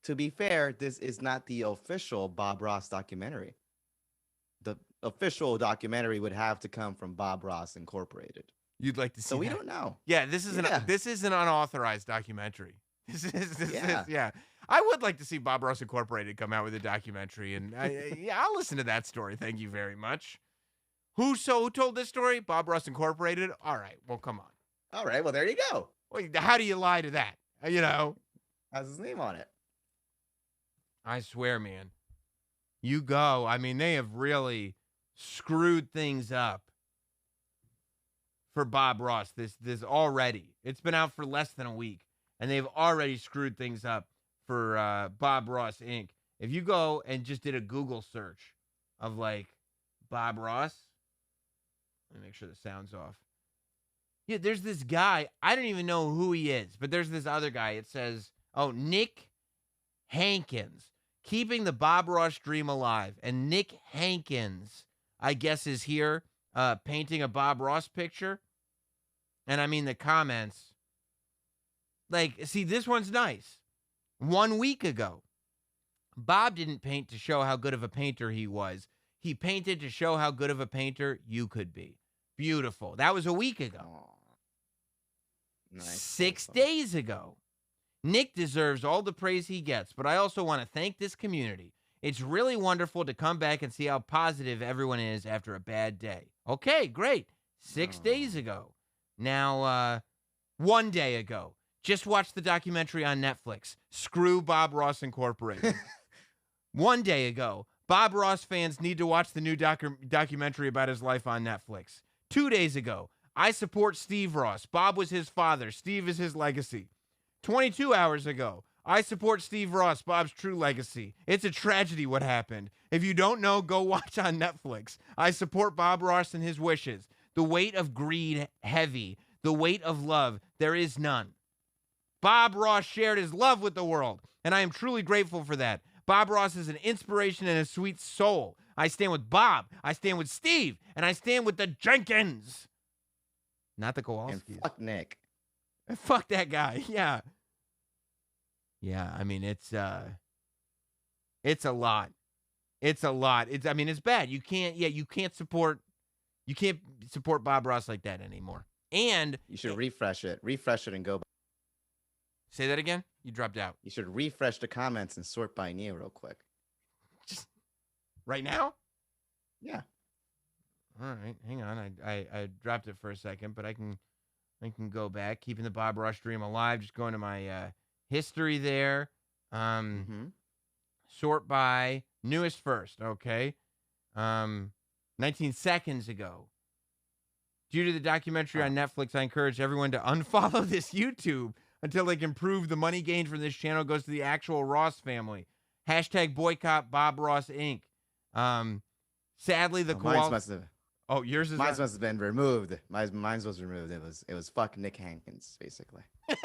to be fair, this is not the official Bob Ross documentary. The official documentary would have to come from Bob Ross Incorporated. You'd like to see So we that. don't know. Yeah, this is an unauthorized documentary. This is Yeah. I would like to see Bob Ross Incorporated come out with a documentary, and I'll listen to that story. Thank you very much. Who told this story? Bob Ross Incorporated. All right, well, come on. All right, well, there you go. Wait, how do you lie to that? You know, Has his name on it. I swear, man. You go. I mean, they have really screwed things up for Bob Ross. This already. It's been out for less than a week, and they've already screwed things up for Bob Ross Inc. If you go and just did a Google search of like Bob Ross, let me make sure the sound's off. Yeah, there's this guy. I don't even know who he is, but there's this other guy. It says, Nick Hankins, keeping the Bob Ross dream alive. And Nick Hankins, I guess, is here painting a Bob Ross picture. And I mean, the comments, like, see, this one's nice. 1 week ago, Bob didn't paint to show how good of a painter he was. He painted to show how good of a painter you could be. Beautiful. That was a week ago. Oh, nice. 6 days ago. Nick deserves all the praise he gets, but I also want to thank this community. It's really wonderful to come back and see how positive everyone is after a bad day. Okay, great. 6 days ago. Now, 1 day ago. Just watched the documentary on Netflix. Screw Bob Ross Incorporated. 1 day ago. Bob Ross fans need to watch the new documentary about his life on Netflix. 2 days ago. I support Steve Ross. Bob was his father. Steve is his legacy. 22 hours ago. I support Steve Ross, Bob's true legacy. It's a tragedy what happened. If you don't know, go watch on Netflix. I support Bob Ross and his wishes. The weight of greed, heavy. The weight of love, there is none. Bob Ross shared his love with the world, and I am truly grateful for that. Bob Ross is an inspiration and a sweet soul. I stand with Bob. I stand with Steve, and I stand with the Jenkins. Not the Kowalskis. And fuck Nick. Fuck that guy. Yeah. Yeah, I mean, it's a lot. It's a lot. It's bad. You can't support Bob Ross like that anymore. And you should refresh it. Refresh it and go. Say that again? You dropped out. You should refresh the comments and sort by name real quick. Just right now? Yeah. All right. Hang on. I dropped it for a second, but I can go back. Keeping the Bob Ross dream alive. Just going to my history there. Sort by newest first. Okay. 19 seconds ago. Due to the documentary on Netflix, I encourage everyone to unfollow this YouTube until they can prove the money gained from this channel goes to the actual Ross family. Hashtag boycott Bob Ross Inc. Sadly, the yours is mine must have been removed. Mine was removed. It was fuck Nick Hankins, basically. Well,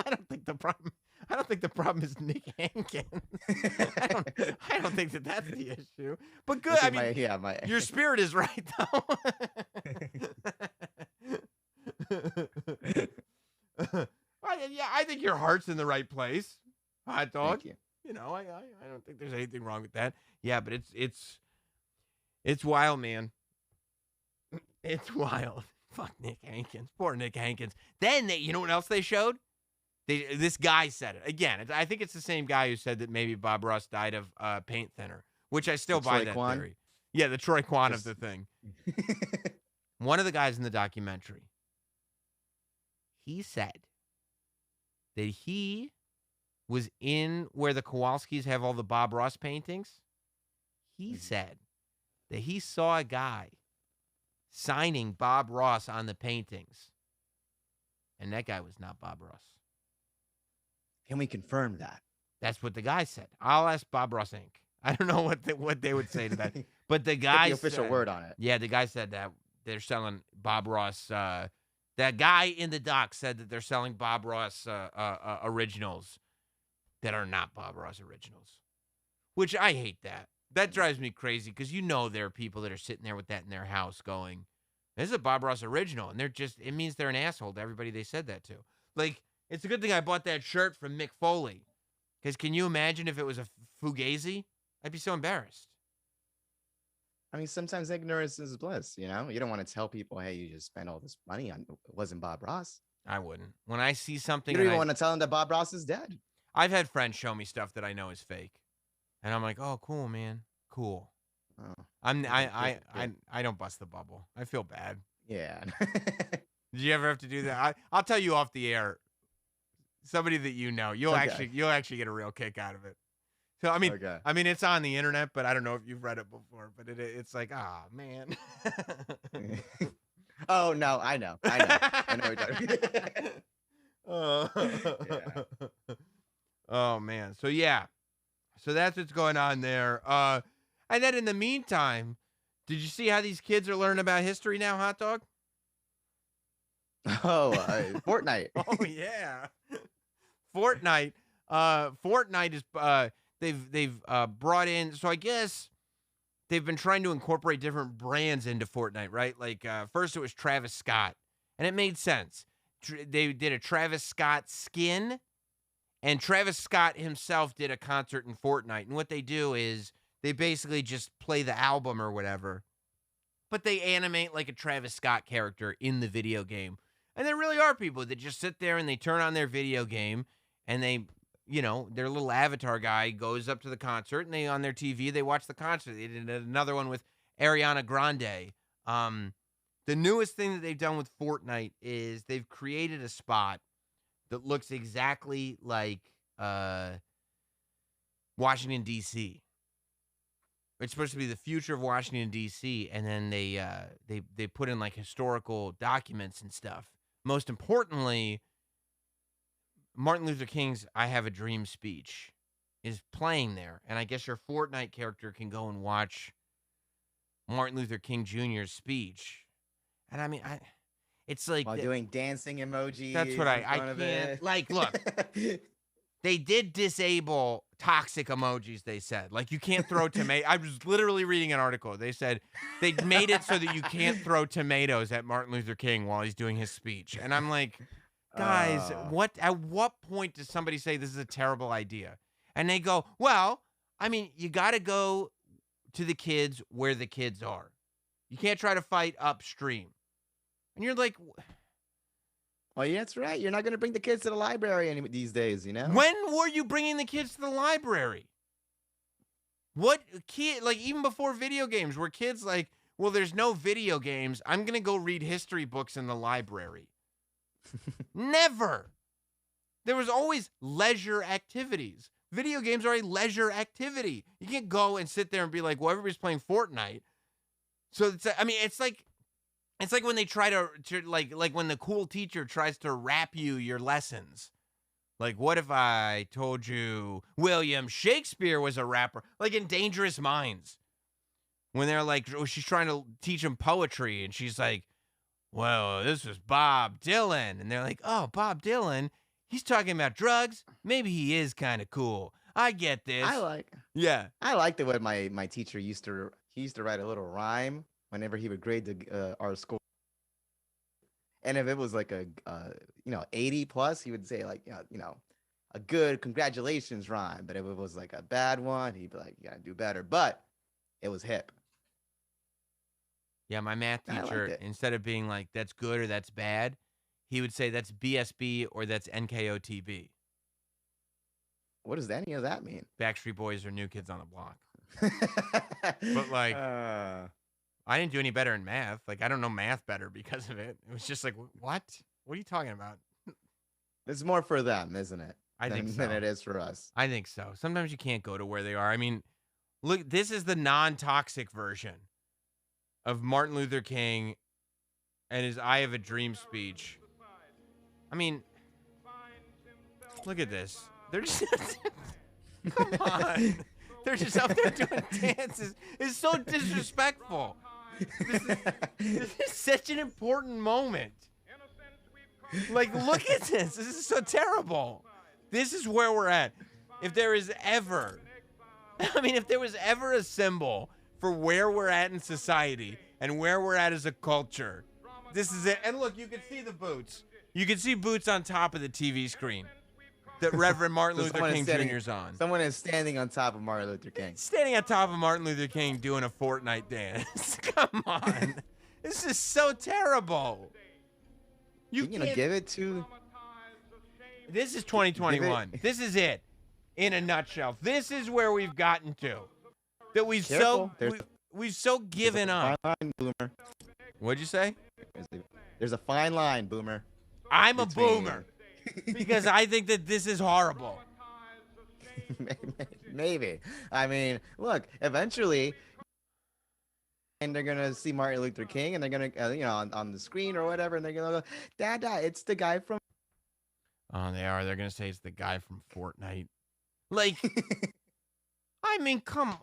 I don't think the problem is Nick Hankins. I don't think that's the issue. But good. I mean, your spirit is right though. I think your heart's in the right place, hot dog. Thank you. You know, I don't think there's anything wrong with that. Yeah, but it's wild, man. It's wild. Fuck Nick Hankins. Poor Nick Hankins. Then you know what else they showed? This guy said it again. I think it's the same guy who said that maybe Bob Ross died of paint thinner, which I still buy that theory. Yeah, the Troy Kwan of the thing. One of the guys in the documentary, he said that he was in where the Kowalskis have all the Bob Ross paintings. He said that he saw a guy signing Bob Ross on the paintings, and that guy was not Bob Ross. Can we confirm that? That's what the guy said. I'll ask Bob Ross Inc. I don't know what they would say to that, but the guy the official word on it. Yeah, the guy said that they're selling Bob Ross. That guy in the doc said that they're selling Bob Ross originals that are not Bob Ross originals, which I hate that. That drives me crazy because there are people that are sitting there with that in their house going, this is a Bob Ross original. And it means they're an asshole to everybody they said that to. Like, it's a good thing I bought that shirt from Mick Foley. Because can you imagine if it was a Fugazi? I'd be so embarrassed. I mean, sometimes ignorance is bliss, you know? You don't want to tell people, hey, you just spent all this money on it wasn't Bob Ross. I wouldn't. When I see something, You don't even want to tell them that Bob Ross is dead. I've had friends show me stuff that I know is fake. And I'm like, oh, cool, man. Cool. Oh, I don't bust the bubble. I feel bad. yeah. Did you ever have to do that? I'll tell you off the air. Somebody that you'll actually get a real kick out of it. So I mean, it's on the internet, but I don't know if you've read it before. But it's like, man. Oh no, I know. I know what you're talking about. Yeah. Oh man. So yeah. So that's what's going on there. And then in the meantime, did you see how these kids are learning about history now, Hot Dog? Oh, FortNite. Oh yeah. FortNite. FortNite is they've brought in, so I guess they've been trying to incorporate different brands into FortNite, right? Like first it was Travis Scott, and it made sense. They did a Travis Scott skin, and Travis Scott himself did a concert in FortNite. And what they do is they basically just play the album or whatever, but they animate like a Travis Scott character in the video game. And there really are people that just sit there and they turn on their video game and they, their little avatar guy goes up to the concert and on their TV, they watch the concert. They did another one with Ariana Grande. The newest thing that they've done with FortNite is they've created a spot that looks exactly like Washington, D.C. It's supposed to be the future of Washington, D.C., and then they put in like historical documents and stuff. Most importantly, Martin Luther King's I Have a Dream speech is playing there, and I guess your FortNite character can go and watch Martin Luther King Jr.'s speech. And I mean, it's like while doing dancing emojis. That's what I can't. Like, look, they did disable toxic emojis, they said. Like, you can't throw tomato. I was literally reading an article. They said they made it so that you can't throw tomatoes at Martin Luther King while he's doing his speech. And I'm like, guys, at what point does somebody say this is a terrible idea? And they go, well, I mean, you got to go to the kids where the kids are. You can't try to fight upstream. And you're like, well, yeah, that's right. You're not going to bring the kids to the library these days, you know? When were you bringing the kids to the library? What kid, like even before video games, were kids like, well, there's no video games. I'm going to go read history books in the library. Never. There was always leisure activities. Video games are a leisure activity. You can't go and sit there and be like, well, everybody's playing FortNite. So it's like when they try to like when the cool teacher tries to rap you your lessons. Like, what if I told you William Shakespeare was a rapper? Like in Dangerous Minds. When they're like, she's trying to teach him poetry, and she's like, well, this was Bob Dylan. And they're like, oh, Bob Dylan, he's talking about drugs. Maybe he is kind of cool. I get this. I like the way my teacher used to write a little rhyme whenever he would grade our score. And if it was like a 80 plus, he would say like, a good congratulations rhyme. But if it was like a bad one, he'd be like, you gotta do better. But it was hip. Yeah, my math teacher, instead of being like, that's good or that's bad, he would say that's BSB or that's NKOTB. What does any of that mean? Backstreet Boys or New Kids on the Block. But like, I didn't do any better in math. Like, I don't know math better because of it. It was just like, what? What are you talking about? It's more for them, isn't it? I think so. Than it is for us. I think so. Sometimes you can't go to where they are. I mean, look, this is the non-toxic version of Martin Luther King and his I Have a Dream speech. I mean, look at this. They're just... Come on. They're just out there doing dances. It's so disrespectful. This is such an important moment. Like, look at this. This is so terrible. This is where we're at. if there is ever, if there was ever a symbol for where we're at in society and where we're at as a culture, this is it. And look, you can see the boots. You can see boots on top of the TV screen that Reverend Martin So Luther someone is King standing- Jr. is on. Someone is standing on top of Martin Luther King. Standing on top of Martin Luther King doing a FortNite dance. Come on. This is so terrible. You know, can't- give it to. This is 2021. This is it. In a nutshell. This is where we've gotten to. That we've Careful. we've so given There's a up. fine line, Boomer. What'd you say? There's a fine line, Boomer. I'm a between- boomer. Because I think that this is horrible. Maybe. I mean, look, eventually, and they're gonna see Martin Luther King, and they're gonna, on the screen or whatever, and they're gonna go, Dada, it's the guy from. Oh, they are. They're gonna say it's the guy from FortNite. Like, come.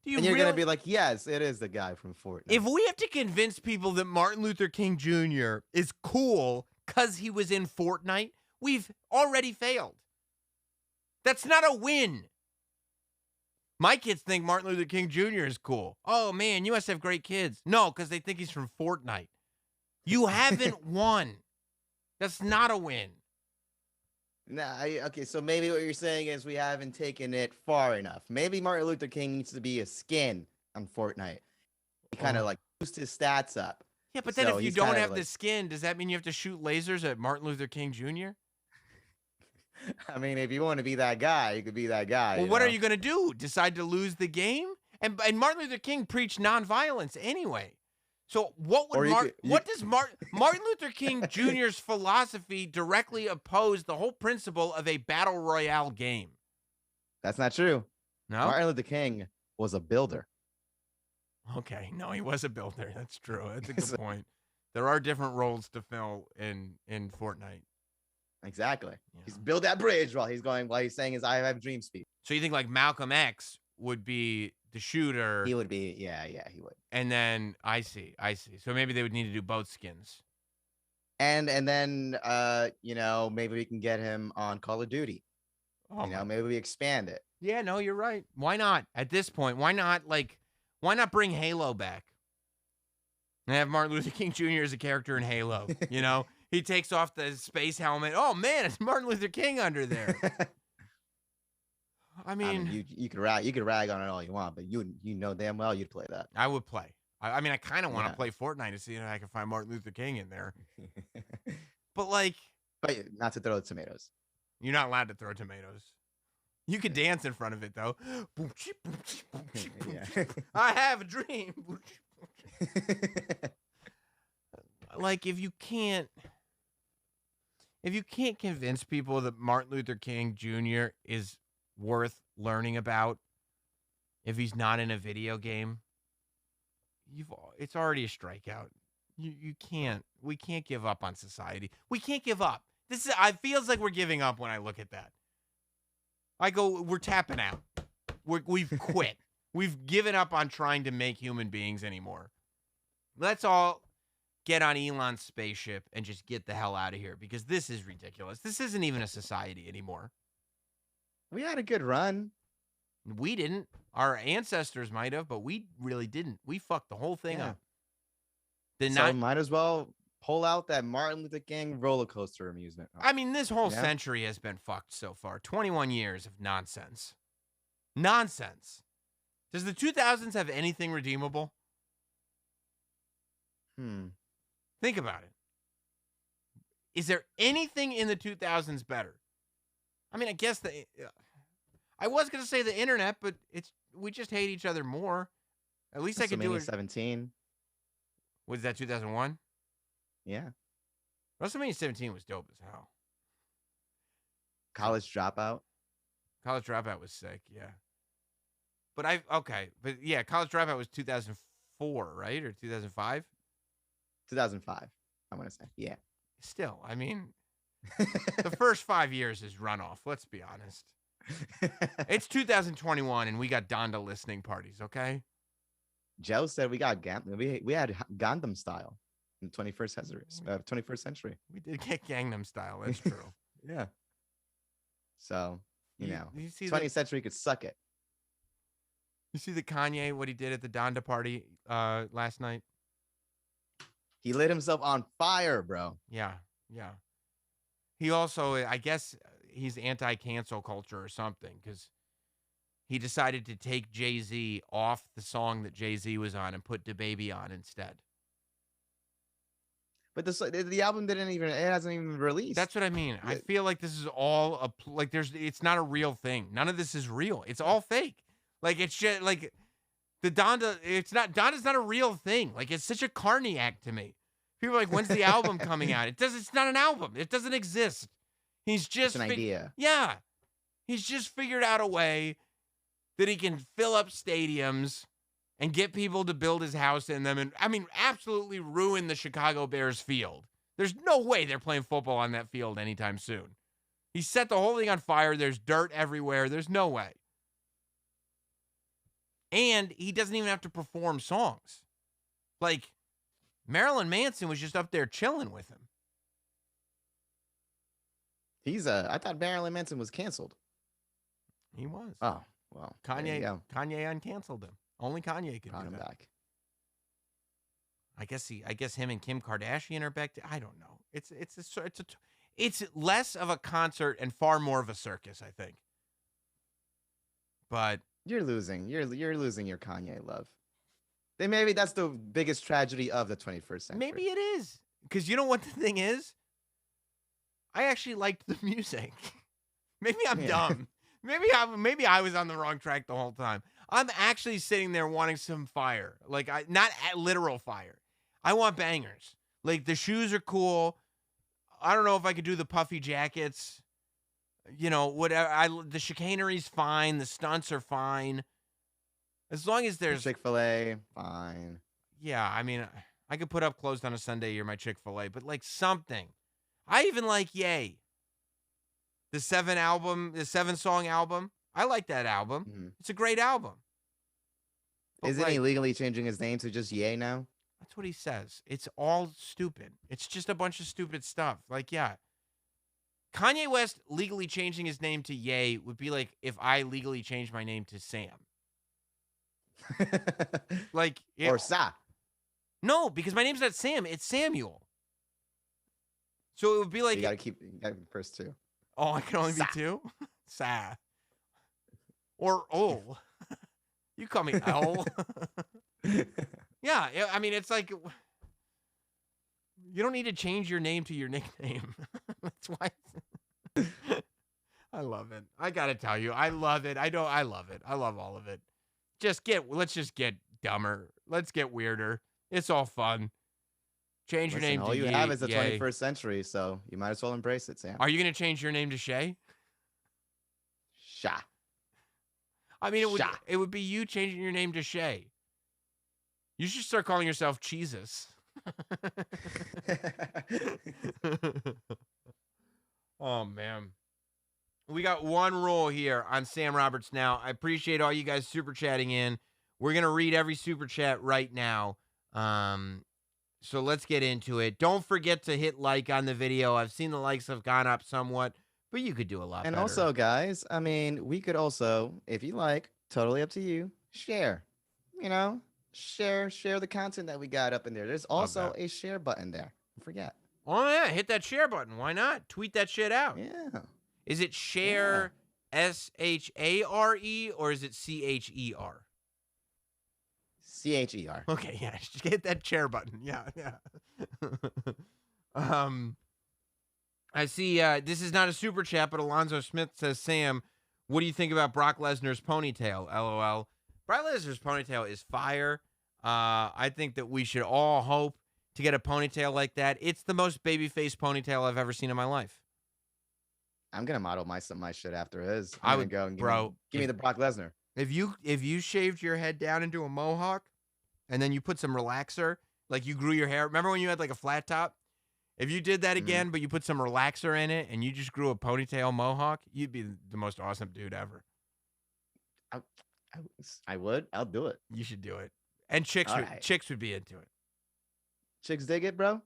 Do you And you're really, gonna be like, yes, it is the guy from Fortnite. if we have to convince people that Martin Luther King Jr. is cool because he was in FortNite, we've already failed. That's not a win. My kids think Martin Luther King Jr. is cool. Oh, man, you must have great kids. No, because they think he's from FortNite. You haven't won. That's not a win. Okay, so maybe what you're saying is we haven't taken it far enough. Maybe Martin Luther King needs to be a skin on Fortnite. He kind of like boost his stats up. Yeah, but then So if you he's don't kinda have like- the skin, does that mean you have to shoot lasers at Martin Luther King Jr.? I mean, if you want to be that guy, you could be that guy. Well, what are know? you going to do? Decide to lose the game? And Martin Luther King preached nonviolence anyway. So what Or would you could- what does Martin Luther King Jr.'s philosophy directly oppose the whole principle of a battle royale game? That's not true. No? Martin Luther King was a builder. Okay, no, he was a builder. That's true. That's a good point. There are different roles to fill in Fortnite. Exactly. Yeah. He's build that bridge while he's saying his I have dream speed. So you think like Malcolm X would be the shooter, He would be, yeah, he would. and then I see. So maybe they would need to do both skins. And then maybe we can get him on Call of Duty. Oh, Maybe we expand it. yeah, no, you're right. Why not? At this point, why not bring Halo back? And have Martin Luther King Jr. as a character in Halo. He takes off the space helmet. Oh man, it's Martin Luther King under there. I mean, you could rag on it all you want, but you know damn well you'd play that. I would play. I kind of want to Yeah. play Fortnite to see if I can find Martin Luther King in there. But like, But not to throw tomatoes. you're not allowed to throw tomatoes. You can dance in front of it though. Yeah. I have a dream. Like if you can't convince people that Martin Luther King Jr. is worth learning about, if he's not in a video game, it's already a strikeout. We can't give up on society. We can't give up. It feels like we're giving up when I look at that. I go, we're tapping out. We've quit. We've given up on trying to make human beings anymore. Let's all get on Elon's spaceship and just get the hell out of here because this is ridiculous. This isn't even a society anymore. We had a good run. We didn't. Our ancestors might have, but we really didn't. We fucked the whole thing Yeah. up. So might as well pull out that Martin Luther King roller coaster amusement. This whole Yeah. century has been fucked so far. 21 years of nonsense. Nonsense. Does the 2000s have anything redeemable? Think about it. Is there anything in the 2000s better? I guess I was going to say the internet, but we just hate each other more. At least I could do it. 17. Was that 2001? Yeah. WrestleMania 17 was dope as hell. College Dropout. College Dropout was sick, yeah. But College Dropout was 2004, right? Or 2005? 2005, I want to say. Yeah. Still, the first 5 years is runoff, let's be honest. It's 2021 and we got Donda listening parties, okay? Joe said we got we had Gundam style in the 21st century. We did get Gangnam Style, that's true. Yeah. So, you see 20th century could suck it. You see the Kanye, what he did at the Donda party last night? He lit himself on fire, bro. Yeah. He also, I guess, he's anti-cancel culture or something because he decided to take Jay-Z off the song that Jay-Z was on and put DaBaby on instead. But the album it hasn't even released. That's what I mean. I feel like this is all it's not a real thing. None of this is real. It's all fake. Like, it's just like the Donda, Donda's not a real thing. Like, it's such a carny act to me. People are like, when's the album coming out? It's not an album. It doesn't exist. He's just an idea. Yeah. He's just figured out a way that he can fill up stadiums and get people to build his house in them. And I mean, absolutely ruin the Chicago Bears field. There's no way they're playing football on that field anytime soon. He set the whole thing on fire. There's dirt everywhere. There's no way. And he doesn't even have to perform songs. Like, Marilyn Manson was just up there chilling with him. I thought Marilyn Manson was canceled. He was. Oh, well. Kanye uncanceled him. Only Kanye could do that. Back. I guess him and Kim Kardashian are back. I don't know. It's less of a concert and far more of a circus, I think. But you're losing your Kanye love. Then maybe that's the biggest tragedy of the 21st century. Maybe it is. Because you know what the thing is? I actually liked the music. Maybe I'm dumb. Maybe I was on the wrong track the whole time. I'm actually sitting there wanting some fire. Like, not literal fire. I want bangers. Like, the shoes are cool. I don't know if I could do the puffy jackets. Whatever. The chicanery's fine. The stunts are fine. As long as there's Chick-fil-A, fine. Yeah, I mean, I could put up closed on a Sunday. You're my Chick-fil-A, but like something. I even like Yay. The 7-song album. I like that album. Mm-hmm. It's a great album. But isn't he legally changing his name to just Ye now? That's what he says. It's all stupid. It's just a bunch of stupid stuff. Like, yeah. Kanye West legally changing his name to Ye would be like if I legally changed my name to Sam. Or Sa. No, because my name's not Sam. It's Samuel. So it would be like... You gotta keep the first two. Oh, I can only be two? Sa. Or O. You call me L. Yeah, I mean, it's like... You don't need to change your name to your nickname. That's why... I love it. I gotta tell you, I love it. I love it. I love all of it. Let's just get dumber. Let's get weirder. It's all fun. Change your name to all you have is the 21st century, so you might as well embrace it, Sam. Are you going to change your name to Shay? Sha. I mean, it would be you changing your name to Shay. You should start calling yourself Jesus. Oh, man. We got one rule here on Sam Roberts Now. I appreciate all you guys super chatting in. We're going to read every super chat right now. So let's get into it. Don't forget to hit like on the video. I've seen the likes have gone up somewhat, but you could do a lot better. And also, guys, I mean, we could also, if you like, totally up to you, share. Share the content that we got up in there. There's also a share button there. Don't forget. Oh, yeah. Hit that share button. Why not? Tweet that shit out. Yeah. Is it share SHARE or is it CHER? CHER. Okay, yeah. Just hit that share button. Yeah. I see this is not a super chat, but Alonzo Smith says, Sam, what do you think about Brock Lesnar's ponytail? LOL. Brock Lesnar's ponytail is fire. I think that we should all hope to get a ponytail like that. It's the most babyface ponytail I've ever seen in my life. I'm gonna model my shit after his. I would go and give me the Brock Lesnar. If you shaved your head down into a mohawk, and then you put some relaxer, like you grew your hair. Remember when you had like a flat top? If you did that again, but you put some relaxer in it, and you just grew a ponytail mohawk, you'd be the most awesome dude ever. I would. I'll do it. You should do it. And chicks would be into it. Chicks dig it, bro.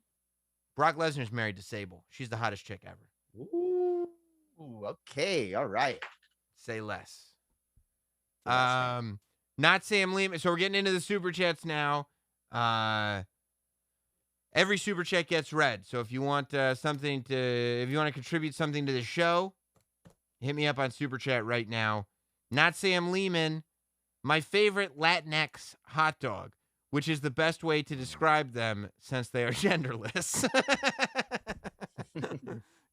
Brock Lesnar's married to Sable. She's the hottest chick ever. Ooh. Ooh, okay. All right. Say less. Say less, man. Not Sam Lehman. So we're getting into the super chats now. Every super chat gets read. So if you want if you want to contribute something to the show, hit me up on super chat right now. Not Sam Lehman. My favorite Latinx hot dog, which is the best way to describe them since they are genderless.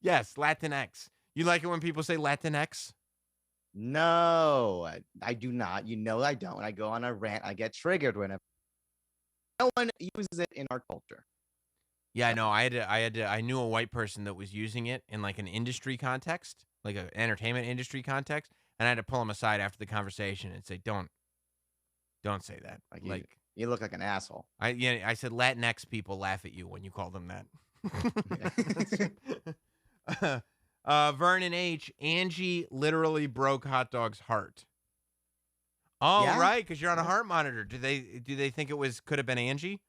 Yes, Latinx. You like it when people say Latinx? No, I do not. You know I don't. When I go on a rant, I get triggered whenever no one uses it in our culture. Yeah, no, I knew a white person that was using it in like an industry context, like an entertainment industry context, and I had to pull him aside after the conversation and say, Don't say that. Like you look like an asshole. I said Latinx people laugh at you when you call them that. Vernon H. Angie literally broke hot dog's heart. Oh, Yeah? right, because you're on a heart monitor. Do they think could have been Angie?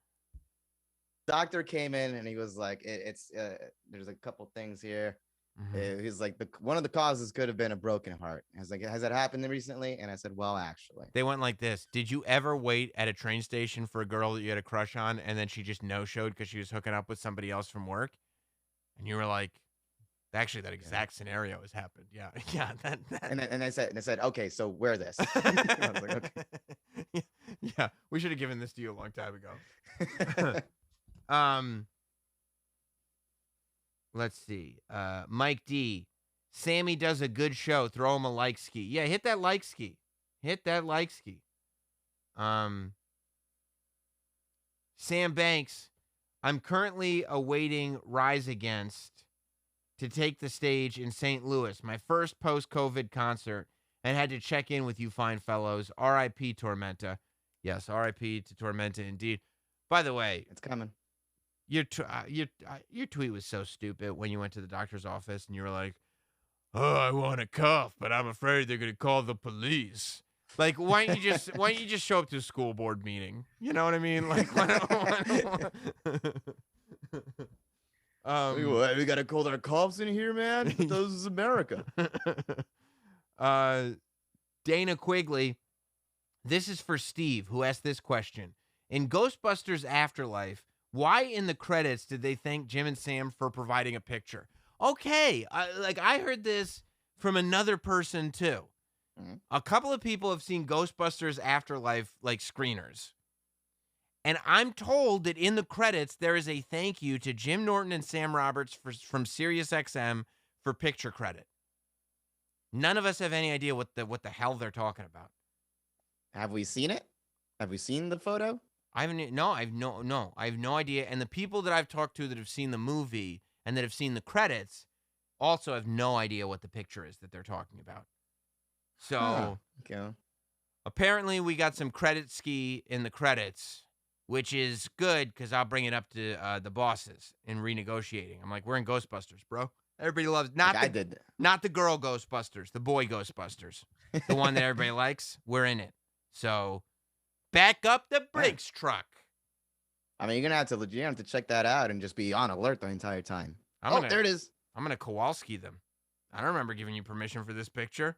Doctor came in and he was like, "It's there's a couple things here." Mm-hmm. He's like, one of the causes could have been a broken heart. I was like, "Has that happened recently?" And I said, "Well, actually." They went like this. Did you ever wait at a train station for a girl that you had a crush on, and then she just no-showed because she was hooking up with somebody else from work? And you were like, actually, that exact scenario has happened. Yeah. Yeah. And I said, "Okay, so wear this." I was like, okay. Yeah. We should have given this to you a long time ago. Let's see. Mike D. Sammy does a good show. Throw him a like ski. Yeah, hit that like ski. Hit that like ski. Sam Banks. I'm currently awaiting Rise Against to take the stage in St. Louis, my first post-COVID concert, and had to check in with you fine fellows. R.I.P. Tormenta. Yes, R.I.P. to Tormenta indeed. By the way, it's coming. Your tweet was so stupid when you went to the doctor's office and you were like, "Oh, I want a cough, but I'm afraid they're gonna call the police." Like, why don't you just show up to a school board meeting? You know what I mean? Like, we gotta call our coughs in here, man. This is America. Dana Quigley. This is for Steve, who asked this question. In Ghostbusters Afterlife, why in the credits did they thank Jim and Sam for providing a picture? Okay, I heard this from another person too. Mm-hmm. A couple of people have seen Ghostbusters Afterlife like screeners. And I'm told that in the credits, there is a thank you to Jim Norton and Sam Roberts from SiriusXM for picture credit. None of us have any idea what the hell they're talking about. Have we seen it? Have we seen the photo? I have no idea. And the people that I've talked to that have seen the movie and that have seen the credits also have no idea what the picture is that they're talking about. So apparently we got some credit ski in the credits, which is good because I'll bring it up to the bosses in renegotiating. I'm like, we're in Ghostbusters, bro. Everybody loves not the girl Ghostbusters, the boy Ghostbusters, the one that everybody likes. We're in it. So back up the Brinks truck. I mean, you're gonna have to check that out and just be on alert the entire time. There it is. I'm gonna Kowalski them. I don't remember giving you permission for this picture.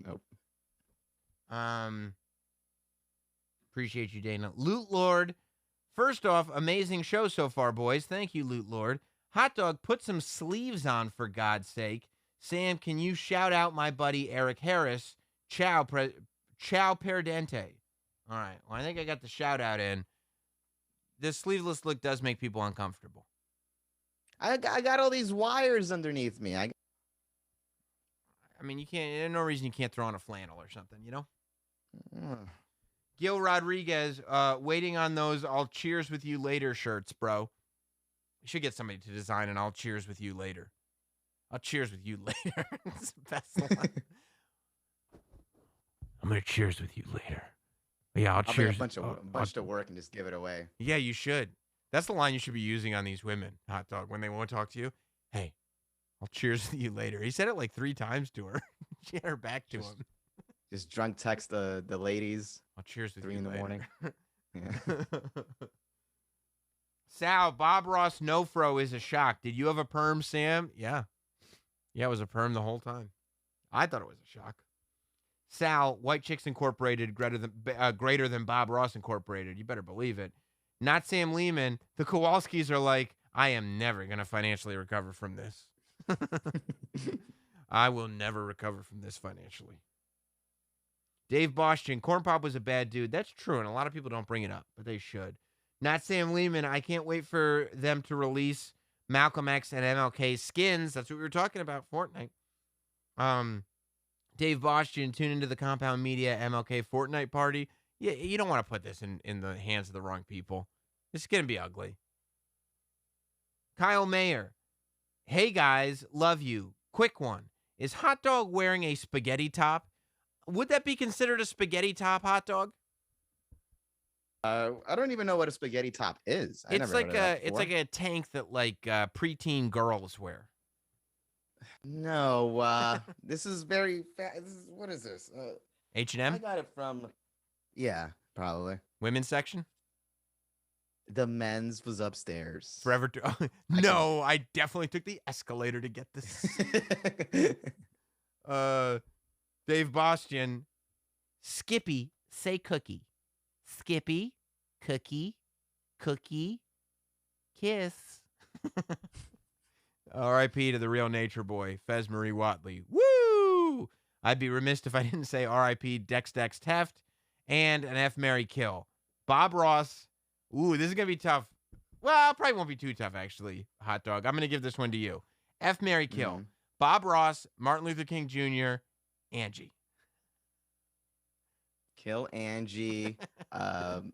Nope. Appreciate you, Dana. Loot Lord. First off, amazing show so far, boys. Thank you, Loot Lord. Hot Dog, put some sleeves on for God's sake. Sam, can you shout out my buddy Eric Harris? Ciao perdente. All right. Well, I think I got the shout out in. This sleeveless look does make people uncomfortable. I got all these wires underneath me. I mean, you can't. There's no reason you can't throw on a flannel or something, you know? Gil Rodriguez, waiting on those I'll cheers with you later shirts, bro. You should get somebody to design an I'll cheers with you later. I'll cheers with you later. It's the best line. I'm going to cheers with you later. Yeah, I'll cheers. Bring a bunch to work and just give it away. Yeah, you should. That's the line you should be using on these women, Hot Dog, when they won't talk to you. Hey, I'll cheers with you later. He said it like 3 times to her. She had her back to him. Just drunk text the ladies. I'll cheers with 3 you in the later. morning. Yeah. Sal, Bob Ross Nofro is a shock. Did you have a perm, Sam? Yeah. Yeah, it was a perm the whole time. I thought it was a shock. Sal, White Chicks Incorporated, greater than Bob Ross Incorporated. You better believe it. Not Sam Lehman. The Kowalskis are like, I am never going to financially recover from this. I will never recover from this financially. Dave Bostian, Corn Pop was a bad dude. That's true, and a lot of people don't bring it up, but they should. Not Sam Lehman. I can't wait for them to release Malcolm X and MLK skins. That's what we were talking about, FortNite. Dave Bostian, tune into the Compound Media MLK FortNite party. Yeah, you don't want to put this in the hands of the wrong people. This is going to be ugly. Kyle Mayer, hey guys, love you. Quick one. Is Hot Dog wearing a spaghetti top? Would that be considered a spaghetti top, Hot Dog? I don't even know what a spaghetti top is. It's like a tank that like preteen girls wear. No, this is very what is this? H&M? I got it from probably. Women's section? The men's was upstairs. Forever No, I definitely took the escalator to get this. Dave Bostian, Skippy, say cookie. Skippy, cookie, kiss. R.I.P. to the real nature boy, Fez Marie Watley. Woo! I'd be remiss if I didn't say R.I.P. Dex Teft and an F. Mary Kill. Bob Ross. Ooh, this is going to be tough. Well, probably won't be too tough, actually, Hot Dog. I'm going to give this one to you. F. Mary Kill. Mm-hmm. Bob Ross, Martin Luther King Jr., Angie. Kill Angie. You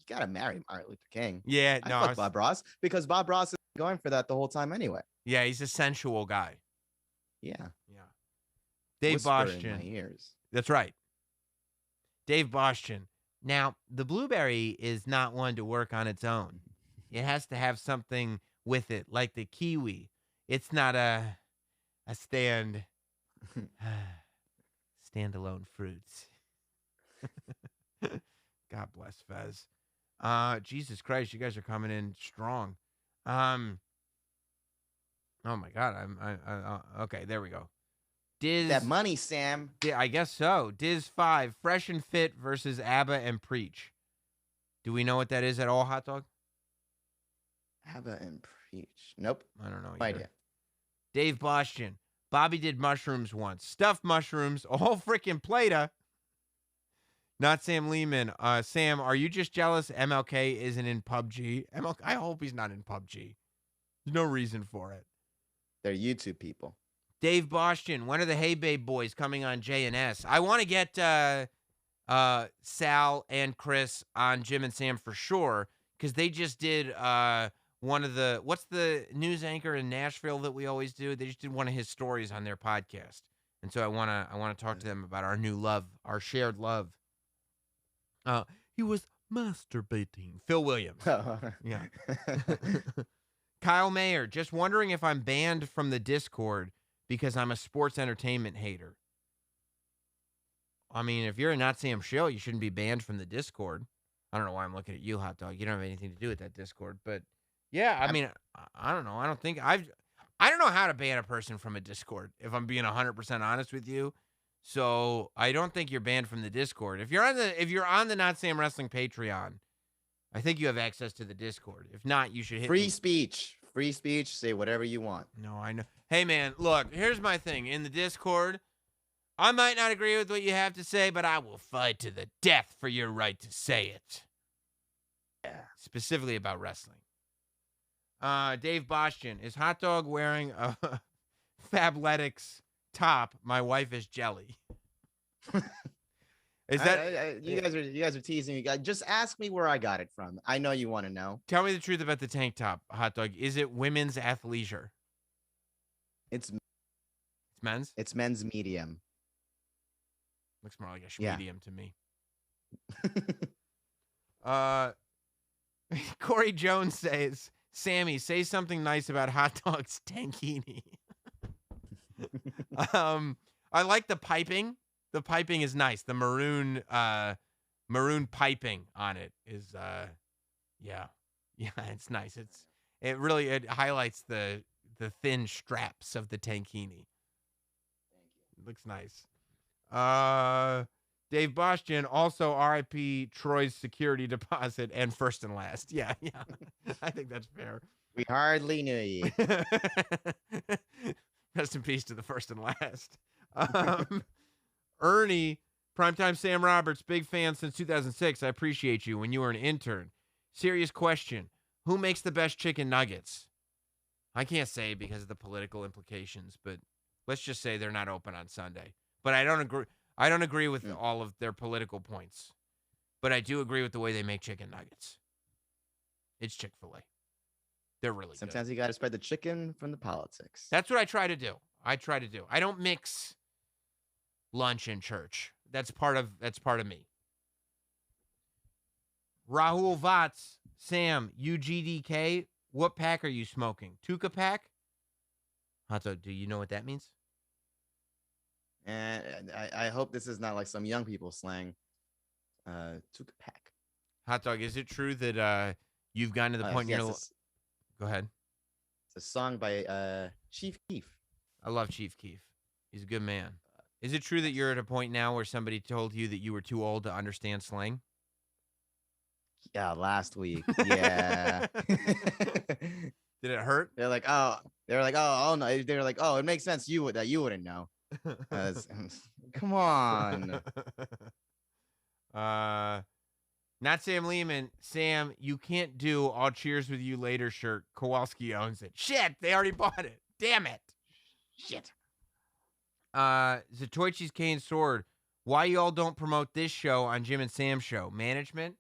gotta marry Martin Luther King. Yeah, I fuck Bob Ross because Bob Ross is going for that the whole time anyway. Yeah, he's a sensual guy. Yeah. Dave Whisper in Bostian. my ears. That's right. Dave Bostian. Now, the blueberry is not one to work on its own. It has to have something with it, like the kiwi. It's not a standalone fruits. God bless Fez. Jesus Christ, you guys are coming in strong. Oh my God, okay. There we go. Diz, that money, Sam. I guess so. Diz 5, Fresh and Fit versus ABBA and Preach. Do we know what that is at all, Hot Dog? ABBA and Preach. Nope. I don't know. No idea. Dave Bostian. Bobby did mushrooms once. Stuffed mushrooms. A whole freaking plate-a. Not Sam Lehman. Sam, are you just jealous MLK isn't in PUBG? MLK, I hope he's not in PUBG. There's no reason for it. They're YouTube people. Dave Bostian, when are the Hey Babe boys coming on JNS? I want to get Sal and Chris on Jim and Sam for sure, because they just did one of the, what's the news anchor in Nashville that we always do? They just did one of his stories on their podcast. And so I want to talk to them about our new love, our shared love. He was masturbating. Phil Williams. Yeah. Kyle Mayer, just wondering if I'm banned from the Discord because I'm a sports entertainment hater. I mean, if you're a Not Sam shill, you shouldn't be banned from the Discord. I don't know why I'm looking at you, Hot Dog. You don't have anything to do with that Discord. But yeah, I mean, I don't know. I don't know how to ban a person from a Discord, if I'm being 100% honest with you. So I don't think you're banned from the Discord. If you're on the Not Sam Wrestling Patreon, I think you have access to the Discord. If not, you should hit free speech. Free speech. Say whatever you want. No, I know. Hey man, look. Here's my thing. In the Discord, I might not agree with what you have to say, but I will fight to the death for your right to say it. Yeah. Specifically about wrestling. Dave Bostian, is Hot Dog wearing a Fabletics top? My wife is jelly. Is that you guys are teasing me? Just ask me where I got it from. I know you want to know. Tell me the truth about the tank top, Hot Dog. Is it women's athleisure? It's men's. It's men's medium. Looks more like a medium to me. Corey Jones says, Sammy, say something nice about Hot Dog's tankini. I like the piping. The piping is nice. The maroon piping on it is yeah, it's nice. It highlights the thin straps of the tankini. It looks nice. Dave Bostian, also RIP Troy's security deposit and first and last. Yeah. I think that's fair. We hardly knew you. Rest in peace to the first and last. Ernie, Primetime Sam Roberts, big fan since 2006. I appreciate you when you were an intern. Serious question. Who makes the best chicken nuggets? I can't say because of the political implications, but let's just say they're not open on Sunday. But I don't agree with all of their political points. But I do agree with the way they make chicken nuggets. It's Chick-fil-A. They're really good. Sometimes you got to spread the chicken from the politics. That's what I try to do. I don't mix lunch and church. That's part of me. Rahul Vats, Sam, UGDK, what pack are you smoking? Tuca pack? Hato, do you know what that means? And I hope this is not like some young people slang. Tuca pack. Hot dog, is it true that you've gotten to the point in your life? Go ahead. It's a song by Chief Keef. I love Chief Keef. He's a good man. Is it true that you're at a point now where somebody told you that you were too old to understand slang? Yeah, last week. Yeah. Did it hurt? They're like, oh no. They're like, oh, it makes sense that you wouldn't know. Come on. Not Sam Lehman. Sam, you can't do I'll cheers with you later shirt. Kowalski owns it. Shit, they already bought it. Damn it. Shit. Zatoichi's Cane Sword. Why y'all don't promote this show on Jim and Sam's show? Management?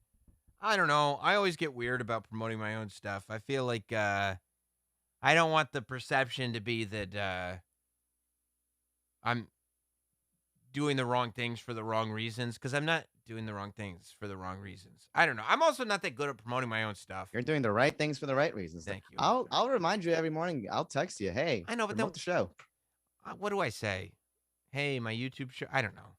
I don't know. I always get weird about promoting my own stuff. I feel like I don't want the perception to be that I'm doing the wrong things for the wrong reasons, because I'm not doing the wrong things for the wrong reasons. I don't know. I'm also not that good at promoting my own stuff. You're doing the right things for the right reasons. Thank you. I'll remind you every morning. I'll text you. Hey, I know, but promote the show. What do I say? Hey, my YouTube show. I don't know.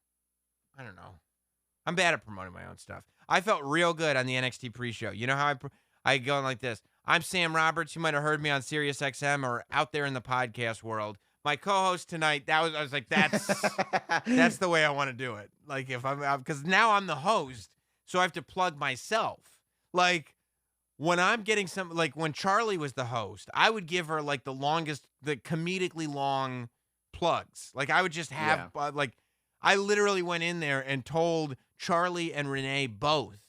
I'm bad at promoting my own stuff. I felt real good on the NXT pre-show. You know how I go on like this. I'm Sam Roberts. You might have heard me on SiriusXM or out there in the podcast world. My co-host tonight, I was like, that's the way I want to do it. Like if because now I'm the host, so I have to plug myself. Like when I'm getting like when Charlie was the host, I would give her like the comedically long plugs. Like I would just have I literally went in there and told Charlie and Renee both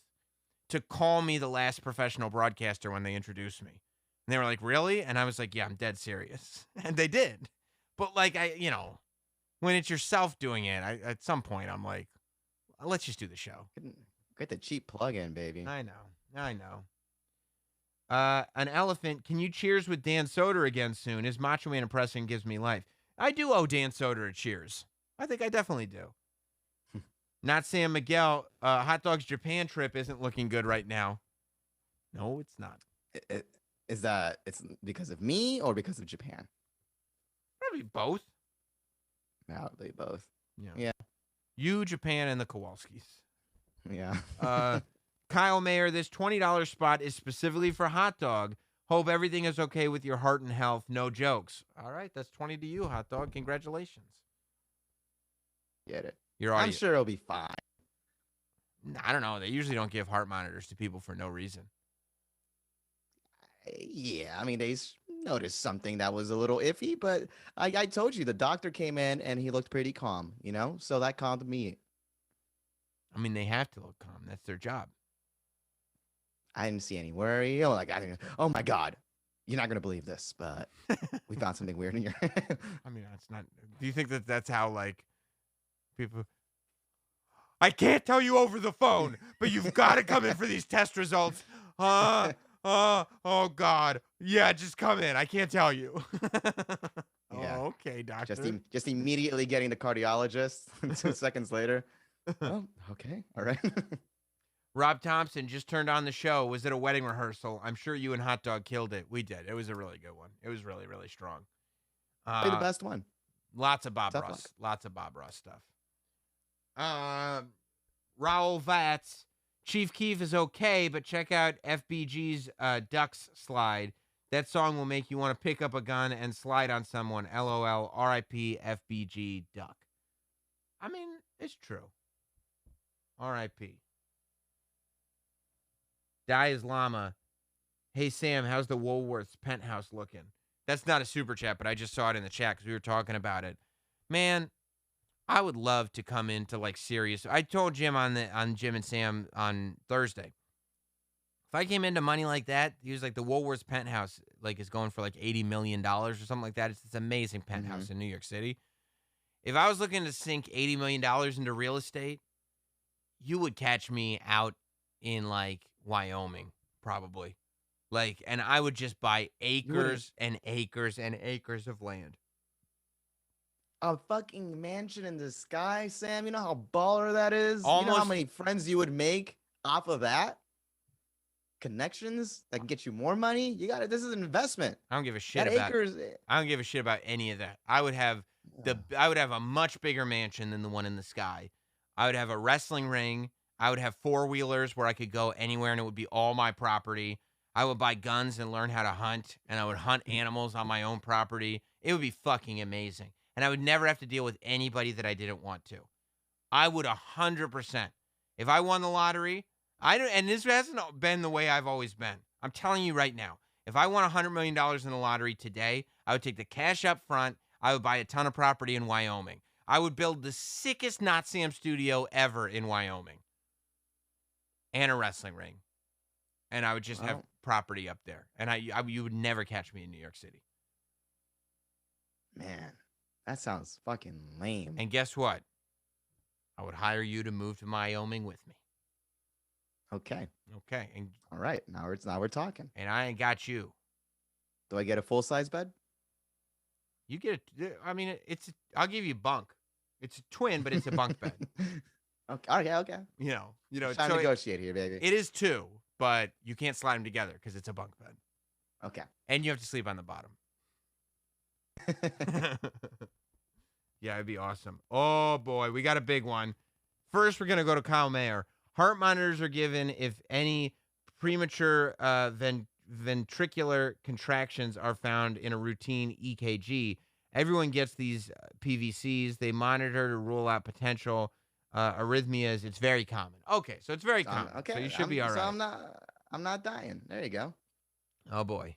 to call me the last professional broadcaster when they introduced me. And they were like, really? And I was like, yeah, I'm dead serious. And they did. But like, when it's yourself doing it, at some point I'm like, let's just do the show. Get the cheap plug-in, baby. I know. An elephant. Can you cheers with Dan Soder again soon? His Macho Man impression gives me life. I do owe Dan Soder a cheers. I think I definitely do. Not Sam Miguel. Hot Dog's Japan trip isn't looking good right now. No, it's not. Is that it's because of me or because of Japan? Probably both. Probably both. Yeah. You, Japan, and the Kowalskis. Yeah. Kyle Mayer, this $20 spot is specifically for Hot Dog. Hope everything is okay with your heart and health. No jokes. All right, that's 20 to you, Hot Dog. Congratulations. Get it. I'm sure it'll be fine. I don't know. They usually don't give heart monitors to people for no reason. Yeah, I mean, they noticed something that was a little iffy, but I told you the doctor came in and he looked pretty calm, so that calmed me. I mean, they have to look calm. That's their job. I didn't see any worry. Oh my God, you're not going to believe this, but we found something weird in your I mean, that's not. Do you think that's how, like, people. I can't tell you over the phone, but you've got to come in for these test results. Oh God. Yeah, just come in. I can't tell you. Yeah. Oh, okay, doctor. Just immediately getting the cardiologist 2 seconds later. Oh, okay. All right. Rob Thompson just turned on the show. Was it a wedding rehearsal? I'm sure you and Hot Dog killed it. We did. It was a really good one. It was really, really strong. Probably the best one. Lots of Bob Ross. Lots of Bob Ross stuff. Raul Vats. Chief Keef is okay, but check out FBG's Ducks slide. That song will make you want to pick up a gun and slide on someone. LOL. RIP FBG Duck. I mean, it's true. RIP. Dias Llama. Hey, Sam, how's the Woolworths penthouse looking? That's not a super chat, but I just saw it in the chat because we were talking about it. Man, I would love to come into like Sirius. I told Jim on Jim and Sam on Thursday. If I came into money like that, he was like the Woolworths penthouse like is going for like $80 million or something like that. It's this amazing penthouse in New York City. If I was looking to sink $80 million into real estate, you would catch me out in like Wyoming, probably. Like, and I would just buy acres and acres and acres of land. A fucking mansion in the sky, Sam. You know how baller that is? Almost, you know how many friends you would make off of that? Connections that can get you more money. You got it. This is an investment. I don't give a shit that about acres. I don't give a shit about any of that. I would have a much bigger mansion than the one in the sky. I would have a wrestling ring. I would have four-wheelers where I could go anywhere and it would be all my property. I would buy guns and learn how to hunt, and I would hunt animals on my own property. It would be fucking amazing. And I would never have to deal with anybody that I didn't want to. I would 100%. If I won the lottery, and this hasn't been the way I've always been. I'm telling you right now, if I won $100 million in the lottery today, I would take the cash up front. I would buy a ton of property in Wyoming. I would build the sickest Notsam studio ever in Wyoming. And a wrestling ring. And I would just have property up there. And you would never catch me in New York City. Man, that sounds fucking lame. And guess what? I would hire you to move to Wyoming with me. Okay. And all right. Now we're talking. And I ain't got you. Do I get a full-size bed? You get it. I mean, I'll give you bunk. It's a twin, but it's a bunk bed. Okay. You know. Trying to negotiate here, baby. It is two, but you can't slide them together because it's a bunk bed. Okay. And you have to sleep on the bottom. Yeah, it'd be awesome. Oh boy, we got a big one. First, we're gonna go to Kyle Mayer. Heart monitors are given if any premature ventricular contractions are found in a routine EKG. Everyone gets these PVCs. They monitor to rule out potential arrhythmias. It's very common. Okay, so it's very common. Okay, so you should be all right. So I'm not dying. There you go. Oh boy.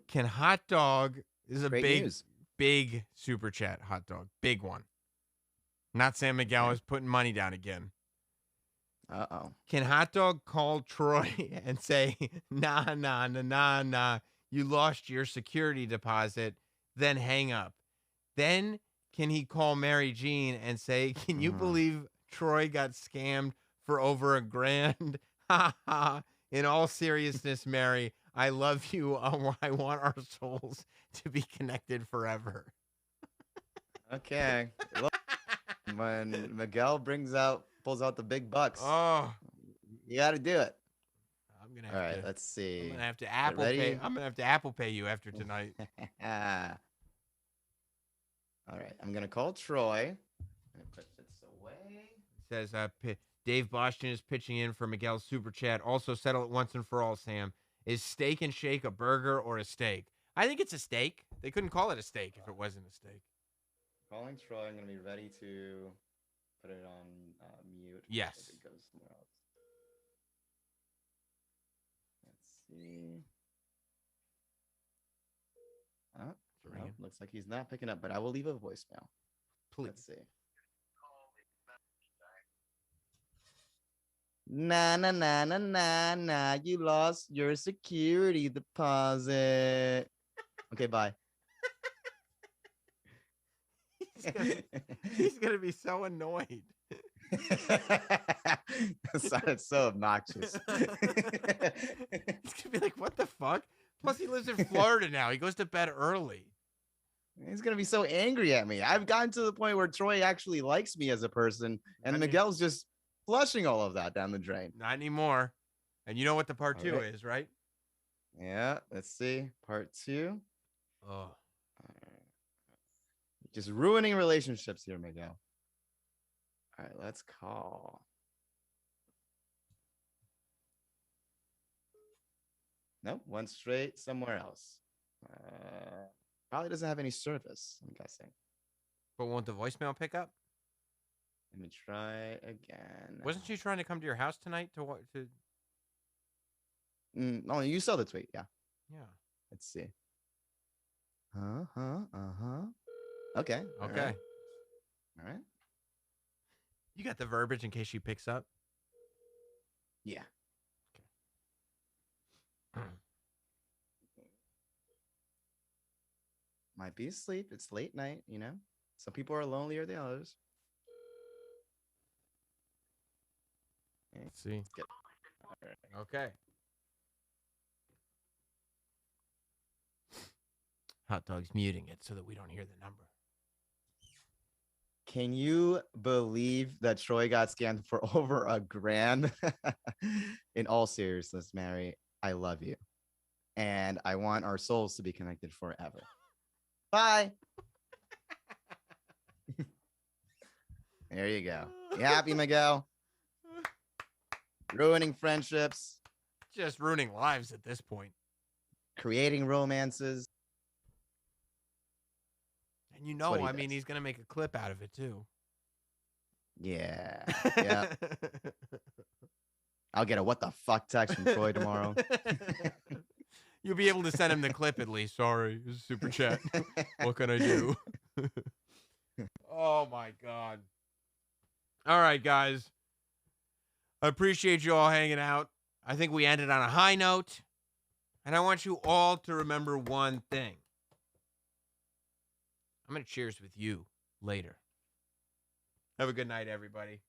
Can hot dog this is a big super chat hot dog, big one. Not Sam Miguel is putting money down again. Can hot dog call Troy and say, nah, you lost your security deposit, then hang up? Then can he call Mary Jean and say, can you believe Troy got scammed for over $1,000? Ha ha. In all seriousness, Mary, I love you. I want our souls to be connected forever. Okay. When Miguel pulls out the big bucks, you got to do it. I'm gonna have All right, let's see. I'm gonna have to Apple Pay. I'm gonna have to Apple Pay you after tonight. All right, I'm gonna call Troy. Put this away. It says Dave Boston is pitching in for Miguel's super chat. Also, settle it once and for all, Sam. Is Steak and Shake a burger or a steak? I think it's a steak. They couldn't call it a steak if it wasn't a steak. Calling Troy. I'm gonna be ready to put it on mute. Yes. It goes somewhere else. Let's see. No, looks like he's not picking up, but I will leave a voicemail. Please. Let's see. Nah. You lost your security deposit. Okay, bye. He's gonna be so annoyed. That sounded so obnoxious. He's gonna be like, what the fuck? Plus, he lives in Florida now. He goes to bed early. He's gonna be so angry at me. I've gotten to the point where Troy actually likes me as a person, and Miguel's just flushing all of that down the drain. Not anymore. And you know what the part two is, right? Yeah. Let's see. Part 2. Oh. Just ruining relationships here, Miguel. All right, let's call. Nope, went straight somewhere else. Probably doesn't have any service, I'm guessing. But won't the voicemail pick up? Let me try again. Wasn't she trying to come to your house tonight to what? To Oh, you saw the tweet, yeah. yeah. Let's see. Okay. Okay. All right. You got the verbiage in case she picks up. Yeah. Okay. Might be asleep. It's late night, you know. Some people are lonelier than others. Let's see. All right. Okay. Hot Dog's muting it so that we don't hear the number. Can you believe that Troy got scammed for over $1,000? In all seriousness, Mary, I love you. And I want our souls to be connected forever. Bye. There you go. You happy, Miguel? Ruining friendships. Just ruining lives at this point. Creating romances. And you know, I mean, he's going to make a clip out of it, too. Yeah. Yeah. I'll get a what the fuck text from Troy tomorrow. You'll be able to send him the clip at least. Sorry, it's a super chat. What can I do? Oh, my God. All right, guys. I appreciate you all hanging out. I think we ended on a high note. And I want you all to remember one thing. I'm going to cheers with you later. Have a good night, everybody.